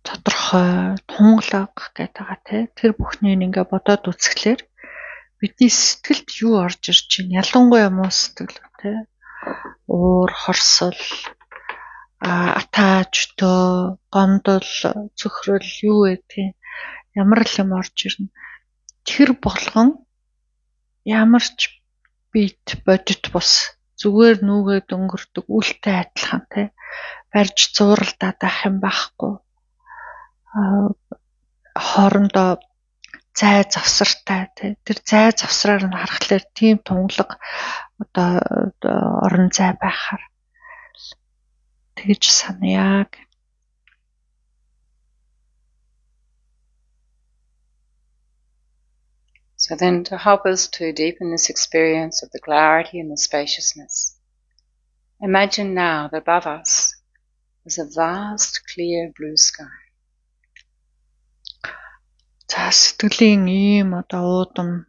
тодорхой тунгалаг гэдэг тэр бүхнийг ингээ бодоод үзэхлээр бидний сэтгэлд юу орж ирж байна? Ялангуяа муу сэтгэл уур, хорсол, атаажтөө, гомдол, цөхрөл юу гэдэг ямар л юм орж ирнэ. Тэр болгон ямар ч бит бодит бус зүгээр нүгээд өнгөрдөг үлтэй адилхан барьж зууралдаад ах юм байхгүй. Хоорондоо зай завсартай тий. Тэр зай завсраар нь харахаар тийм тунгалаг одоо орон зай байхаар тэгж саная. So then to help us to deepen this experience of the clarity and the spaciousness, imagine now that above us is a vast clear blue sky. За сэтгэлийн ийм одоо уудам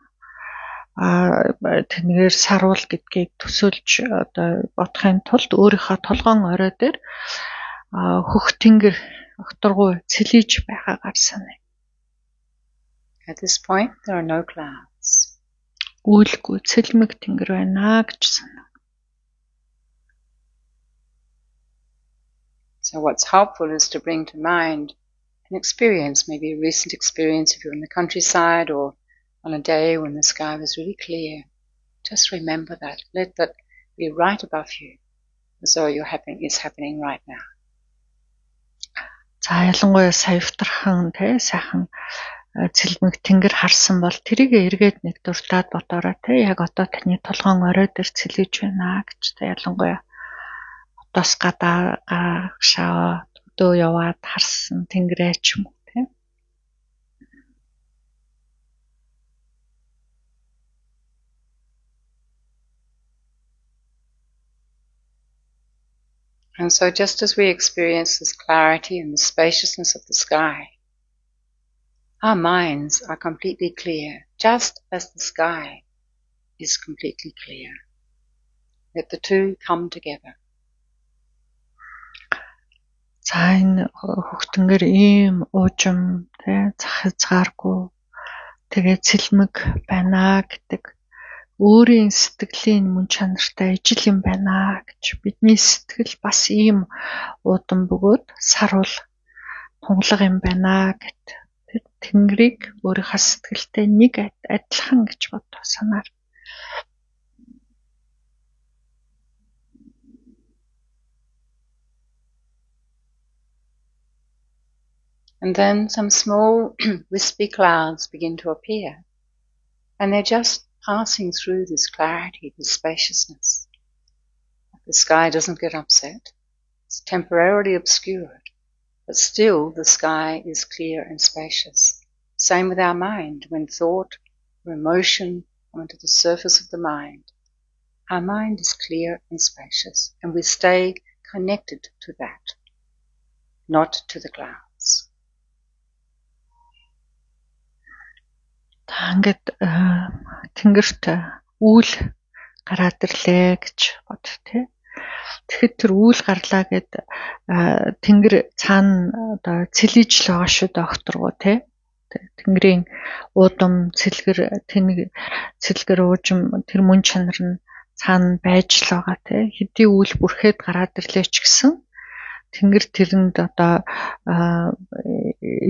тэнгэр сарвал гэдгийг төсөөлж одоо бодохын тулд өөрийнхөө толгоон орой дээр хөх тэнгэр огторгуй цэлиж байгаагаар саная. At this point there are no clouds. Үйлгүй цэлмэг тэнгэр байна гэж санаа. So what's helpful is to bring to mind an experience, maybe a recent experience if you're in the countryside or on a day when the sky was really clear. Just remember that. Let that be right above you, as though it's happening right now. За ялангуяа саяфтархан тий сайхан цэлмэг тэнгэр харсан бол тэрийг эргээд нэг дуртаад бодоорой тий яг одоо таны толгоон орой дээр цэлэж байна гэж тий ялангуяа одоос гадаа гашаа өдөө яваад харсан тэнгэрээ ч юм уу тий. And so just as we experience this clarity and the spaciousness of the sky, our minds are completely clear, just as the sky is completely clear. Let the two come together. За энэ хөхтөнгөр ийм уужим тий захицгааргүй тэгээ цэлмэг байна гэдэг өөрийн сэтгэлийн мөн чанартай ижил юм байна гэж бидний сэтгэл бас ийм уудам бөгөөд сарвал тунгалаг юм байна гэт тэр тэнгэрийг өөрийнхөө сэтгэлтэй нэг адилхан гэж бодох санаар. And then some small wispy clouds begin to appear, and they're just passing through this clarity, this spaciousness. The sky doesn't get upset. It's temporarily obscured, but still the sky is clear and spacious. Same with our mind. When thought or emotion come into the surface of the mind, our mind is clear and spacious, and we stay connected to that, not to the clouds. Та ингээд тэнгэрт үйл гараад ирлээ гэж бод тий. Тэгэхэд тэр үйл гарлаа гэд тэнгэр цаана одоо цэлиж л байгаа шүү дээ огторгоо тий. Тэнгэрийн уудам цэлгэр уужим тэр мөн чанар нь цаана байж л байгаа тий. Хэдий үйл бүрхээд гараад ирлээ ч гэсэн тэнгэр тэрэнд одоо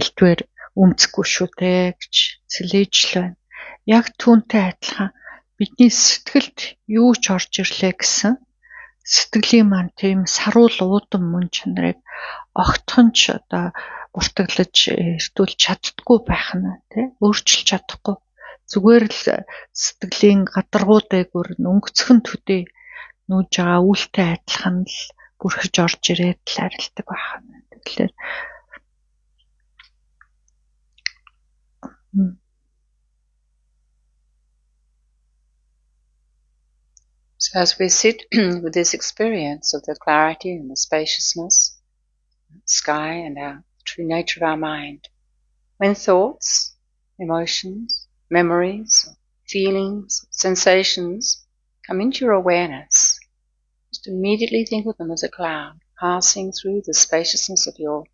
элтвэр өмцөхгүй шүү дээ гэж цэлэж л байна. Яг түүнтэй адилхан бидний сэтгэлд юу ч орж ирлээ гэсэн сэтгэлийн маань тийм саруул уудам мөн чанарыг огтхон ч одоо буртаглаж эртүүлж чаддаггүй байх нь тий өөрчилж чадахгүй зүгээр л сэтгэлийн гадаргуу дээгүүр өнгөцхөн төдий нүүж байгаа үйлтэй адилхан л бүрхэж орж ирээд л арилдаг байх нь. Тэгэхээр So as we sit with this experience of the clarity and the spaciousness, the sky and our true nature of our mind, when thoughts, emotions, memories, feelings, sensations come into your awareness, just immediately think of them as a cloud passing through the spaciousness of your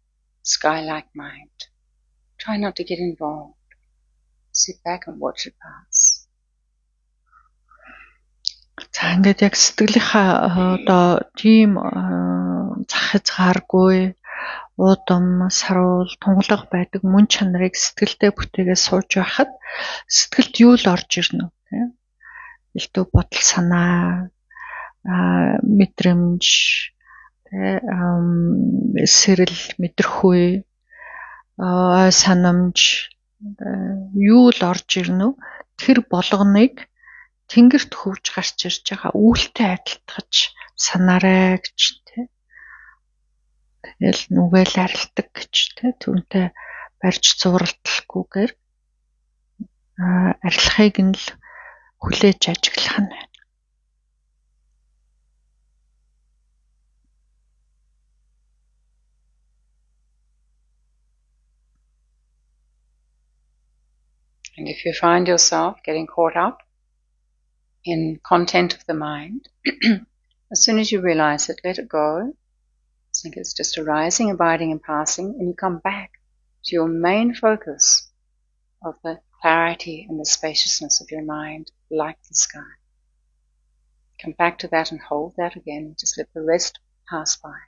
sky-like mind. Try not to get involved. Sit back and watch it pass. За ингээд яг сэтгэлийнхаа одоо тийм захицгааргүй уудам саруул тунгалаг байдаг мөн чанарыг сэтгэлдээ бүтээгээ сууж байхад сэтгэлд юу л орж ирнэ тийм элдв бодол санаа мэдрэмж сэрэл мэдрэхүй ой санамж юу л орж ирнэ үү? Тэр болгоныг тэнгэрт хөвж гарч ирж байгаа үүлтэй адилтгаж санаарай гэж тий. Тэгэл нүгэл арилдаг гэж тий. Түүнтэй барьж зууралтлахгүйгээр арилахыг нь л хүлээж ажиглах нь байна. And if you find yourself getting caught up in content of the mind, as soon as you realize it, let it go. Think it's just arising, abiding, and passing, and you come back to your main focus of the clarity and the spaciousness of your mind, like the sky. Come back to that and hold that again. Just let the rest pass by.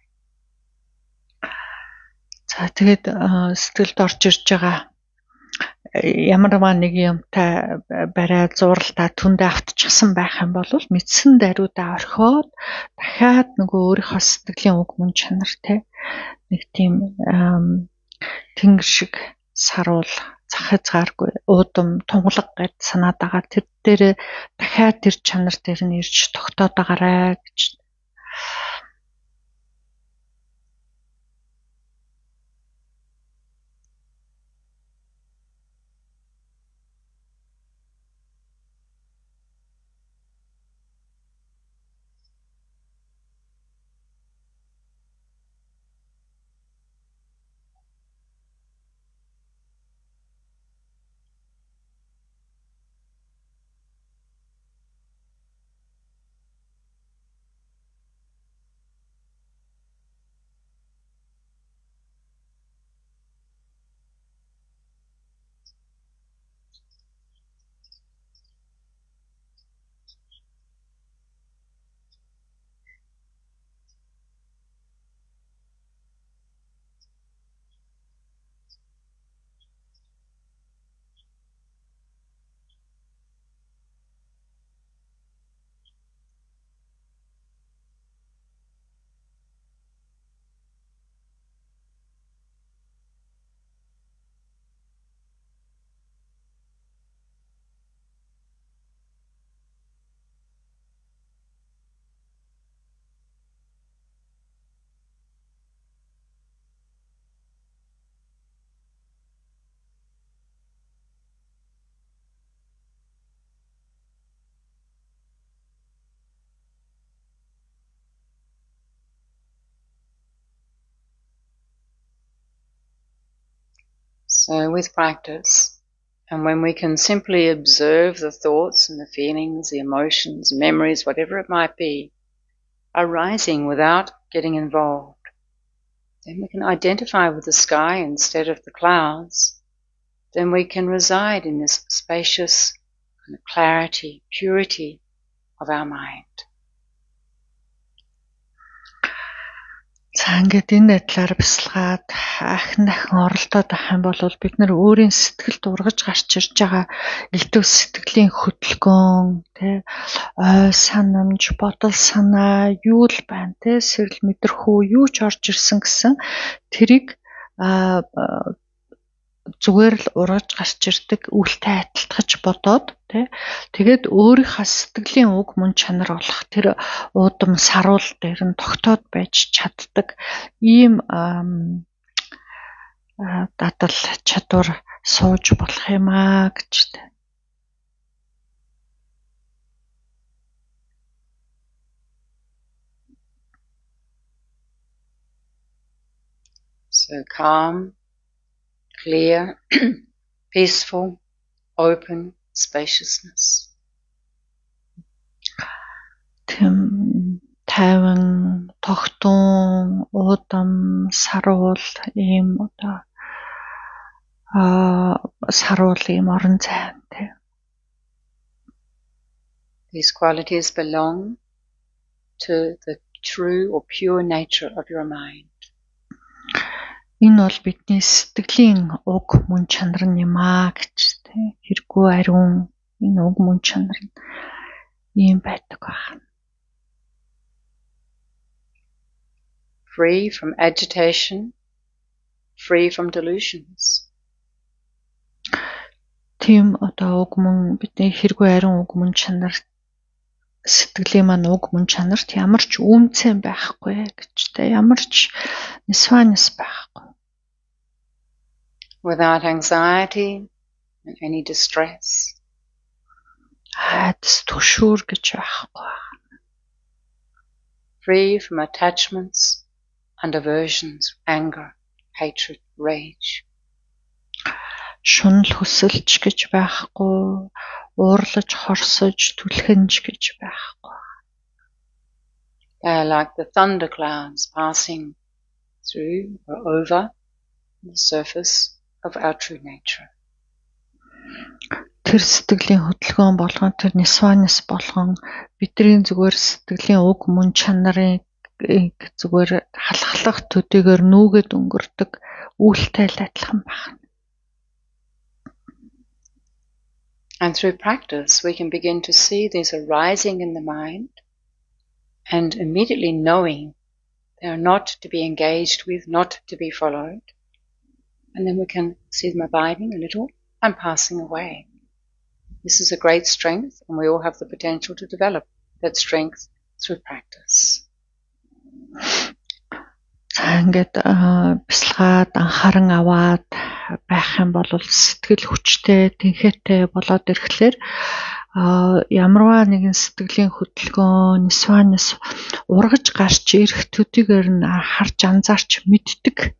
За тэгээд сэтгэлд орж ирж байгаа ямар нэг юмтай барай зуралтаа түндэ автчихсан байх юм бол мэдсэн даруйдаа орхиод дахиад нөгөө өөрийнхөө сэтгэлийн уг мөн чанартай нэг тийм тэнгэр шиг саруул зах хязгааргүй уудам тунгалаг гэд санаад байгаа тэр дээр дахиад тэр чанар дээр нь ирж тогтоод байгаарай гэж. So with practice, and when we can simply observe the thoughts and the feelings, the emotions, memories, whatever it might be, arising without getting involved, then we can identify with the sky instead of the clouds. Then we can reside in this spacious kind of clarity, purity of our mind. За ингээд энэ байдлаар бясалгаад ахин дахин оролдоод авах юм бол бид нар өөрийн сэтгэлд ургаж гарч ирж байгаа элдв сэтгэлийн хөдөлгөөн тий ой санамж бодол санаа юу л байна тий сэрэл мэдрэхүү юу ч орж ирсэн гэсэн тэрийг зүгээр л ургаж гарч ирдэг үлтэй адилтгаж бодоод тий тэгээд өөрийнхөө сэтгэлийн уг мөн чанар болох тэр уудам саруул дээр нь тогтоод байж чаддаг ийм дадал чадвар сууж болох юм аа гэж. So calm, clear, peaceful, open spaciousness. Тайван, тогтун, уудам, саруул ийм одоо саруул ийм орон зайтай. These qualities belong to the true or pure nature of your mind. Энэ бол бидний сэтгэлийн уг мөн чанар юм аа гэж тийм хэрэггүй ариун энэ уг мөн чанар ийм байдаг байна. Free from agitation, free from delusions. тийм одоо уг мөн бидний хэргүй ариун уг мөн чанар сэтгэлийн маань уг мөн чанарт ямар ч үүмцэн байхгүй гэж тэ ямар ч нисванис байхгүй. Without anxiety and any distress. Түшүүр гэж байхгүй. Free from attachments and aversions, anger, hatred, rage. Шунал хүсэлч гэж байхгүй, уурлаж, хорсож, түлхэнж гэж байхгүй. They are like the thunder clouds passing through or over the surface of our true nature. Тэр сэтгэлийн хөдөлгөөн болгон тэр нисванис болгон бидний зүгээр сэтгэлийн уг мөн чанарын зүгээр халахлах төдийгөр нүгэд өнгөрдөг үйлтэй л адилхан байна. And through practice, we can begin to see these arising in the mind and immediately knowing they are not to be engaged with, not to be followed. And then we can see them abiding a little and passing away. This is a great strength, and we all have the potential to develop that strength through practice. Ингээд бясалгаад анхааран аваад байх юм бол сэтгэл хүчтэй, тэнхээтэй болоод ирэхлээр ямарваа нэгэн сэтгэлийн хөдөлгөөн, нисванис ургаж гарч ирэх төдийгөр нь харж анзаарч мэддэг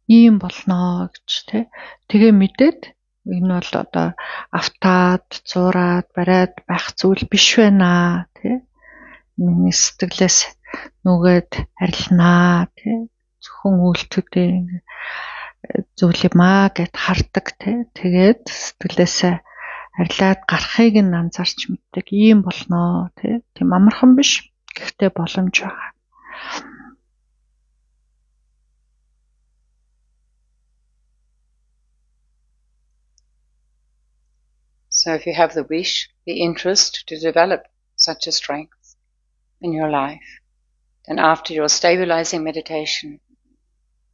ийм болно гэж тэ. Тэгээ мэдээд энэ бол одоо автаад, зураад, бариад байх зүйл биш байна тэ. Миний сэтгэлээс нүгэд арилнаа тэ. Зөвхөн үйлдэлүүдийн зүйл юм аа гэд хардаг тэ. Тэгээд сэтгэлээсээ арилаад гарахыг нь анзаарч мэддэг ийм болно тэ. Тийм амархан биш. Гэхдээ боломж байгаа. So if you have the wish, the interest to develop such a strength in your life, then after your stabilizing meditation,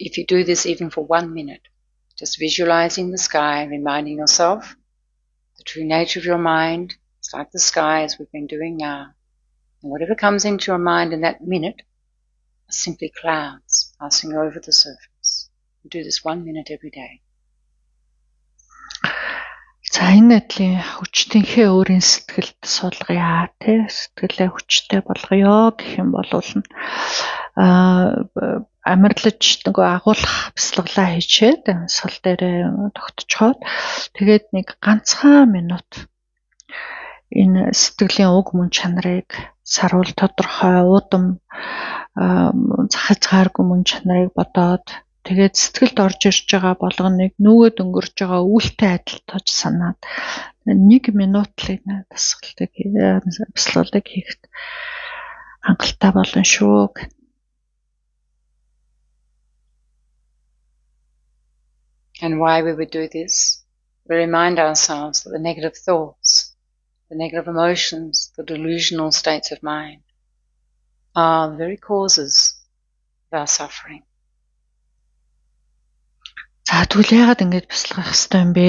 if you do this even for 1 minute, just visualizing the sky, reminding yourself the true nature of your mind, it's like the sky as we've been doing now. And whatever comes into your mind in that minute are simply clouds passing over the surface. You do this 1 minute every day. За энэ адилын хүчтэнхээ өөрийн сэтгэлд суулгая тэ сэтгэлээ хүчтэй болгоё гэх юм бол амарлаж нөгөө агуулах бясалгалаа хийчээд сул дээрээ тогтцоход тэгээд нэг ганцхан минут энэ сэтгэлийн уг мөн чанарыг саруул тодорхой уудам захицгааргүй мөн чанарыг бодоод тэгээд сэтгэлд орж ирж байгаа болгоныг нүгэд өнгөрж байгаа үйлтэй адил тож санаад 1 минут л энэ бясалгалыг хийхэд хангалттай болно шүү. And why we would do this? We remind ourselves that the negative thoughts, the negative emotions, the delusional states of mind are the very causes of our suffering. За тэгвэл яагаад ингэж бясалгах хэрэгтэй юм бэ?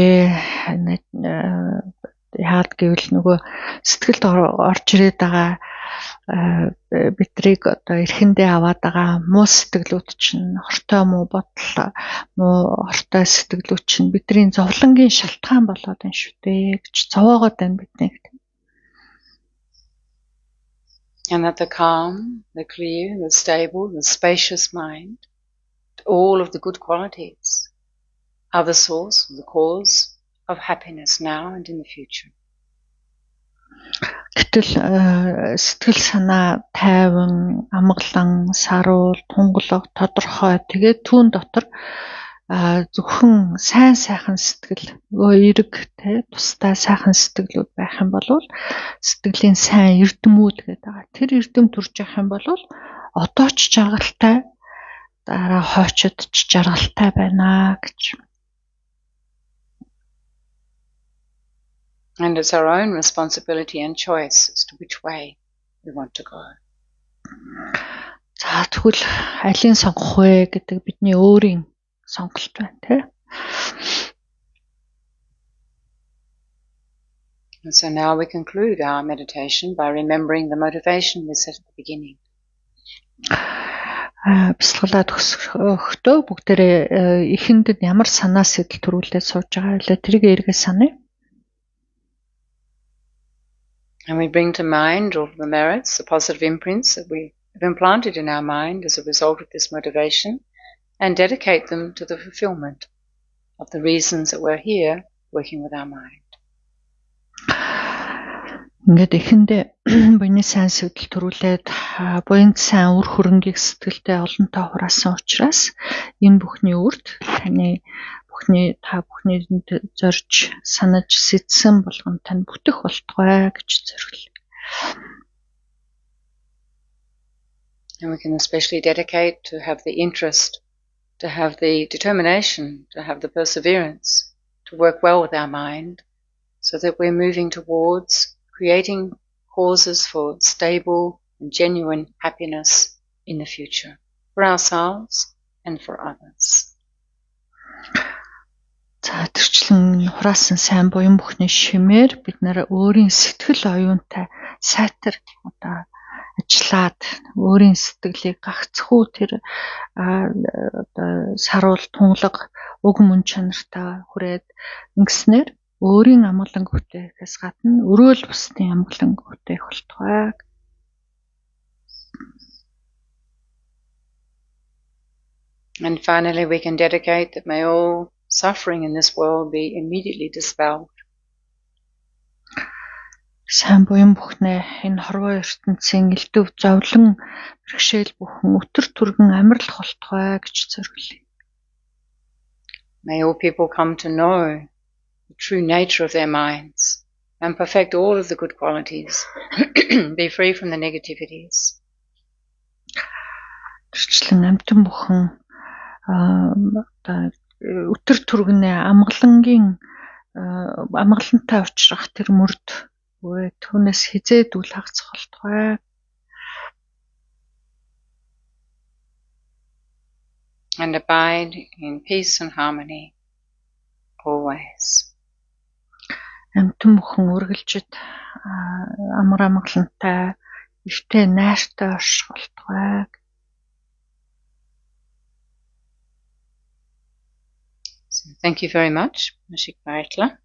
Яагаад гэвэл нөгөө сэтгэлд орж ирээд байгаа бидрийг одоо эрхэндээ аваад байгаа муу сэтгэлүүд чинь хортой муу бодол муу хортой сэтгэлүүд чинь бидний зовлонгийн шалтгаан болоод байна шүү дээ гэж зовоогоод байна биднийг. And that the calm, the clear, the stable, the spacious mind, all of the good qualities are the source, the cause of happiness now and in the future. Гэтэл сэтгэл санаа тайван, амгалан, саруул, тунгалаг, тодорхой тэгээд түүн дотор зөвхөн сайн сайхан сэтгэл, эерэг тэ тустай сайхан сэтгэлүүд байх юм бол сэтгэлийн сайн эрдэмүүд гэдэг байгаа. Тэр эрдэм төрж явах юм бол одоо ч жаргалтай, дараа хойчод ч жаргалтай байна гэж. And it's our own responsibility and choice as to which way we want to go. За тэгвэл алийг сонгох вэ гэдэг бидний өөрийн сонголт байна, тэ? And so now we conclude our meditation by remembering the motivation we set at the beginning. Бясалгалаад өгөхдөө бүгдээрээ эхэнд ямар санаа сэтэл төрүүлээд сууж байгаа вэ? Тэрийг эргээ саная. And we bring to mind all the merits, the positive imprints that we have implanted in our mind as a result of this motivation, and dedicate them to the fulfillment of the reasons that we're here working with our mind. Ингээд эхэндээ буйны сайн сэтэл төрүүлээд буйнд сайн үр хөрөнгийг сэтгэлдээ олонтоо хураасан учраас энэ бүхний үрд та бүхний зорж санаж сэтсэн болгон тань бүтэх болтугай гэж зориглоо. And we can especially dedicate to have the interest, to have the determination, to have the perseverance, to work well with our mind, so that we're moving towards creating causes for stable and genuine happiness in the future, for ourselves and for others. За тэрчлэн хураасан сайн буян бүхний шимээр бид нэр өөрийн сэтгэл оюунтай сайтар ажиллаад өөрийн сэтгэлийг гагцхүү тэр саруул тунгалаг уг мөн чанартай хүрээд ингэснээр өөрийн амгалан бүтээхээс гадна өрөөл бусдын амгалан бүтээх болтугай. And finally we can dedicate that may all suffering in this world be immediately dispelled. Сайн буян бүхнээ энэ хорвоо ертөнцийн элдв зовлон бэрхшээл бүхэн өтөр түргэн амьрлах болтугай гэж зориглоё. May all people come to know the true nature of their minds and perfect all of the good qualities, be free from the negativities. Тэрчлэн амтан бүхэн өтөр түргэнээ амгалантай учрах тэр мөрд түүнээс хизээд үл хагацх болтугай. And abide in peace and harmony always. Амтан бүхэн үргэлжид амар амгалантай эртээ найртай орших болтугай. So thank you very much, Mashik Baitla.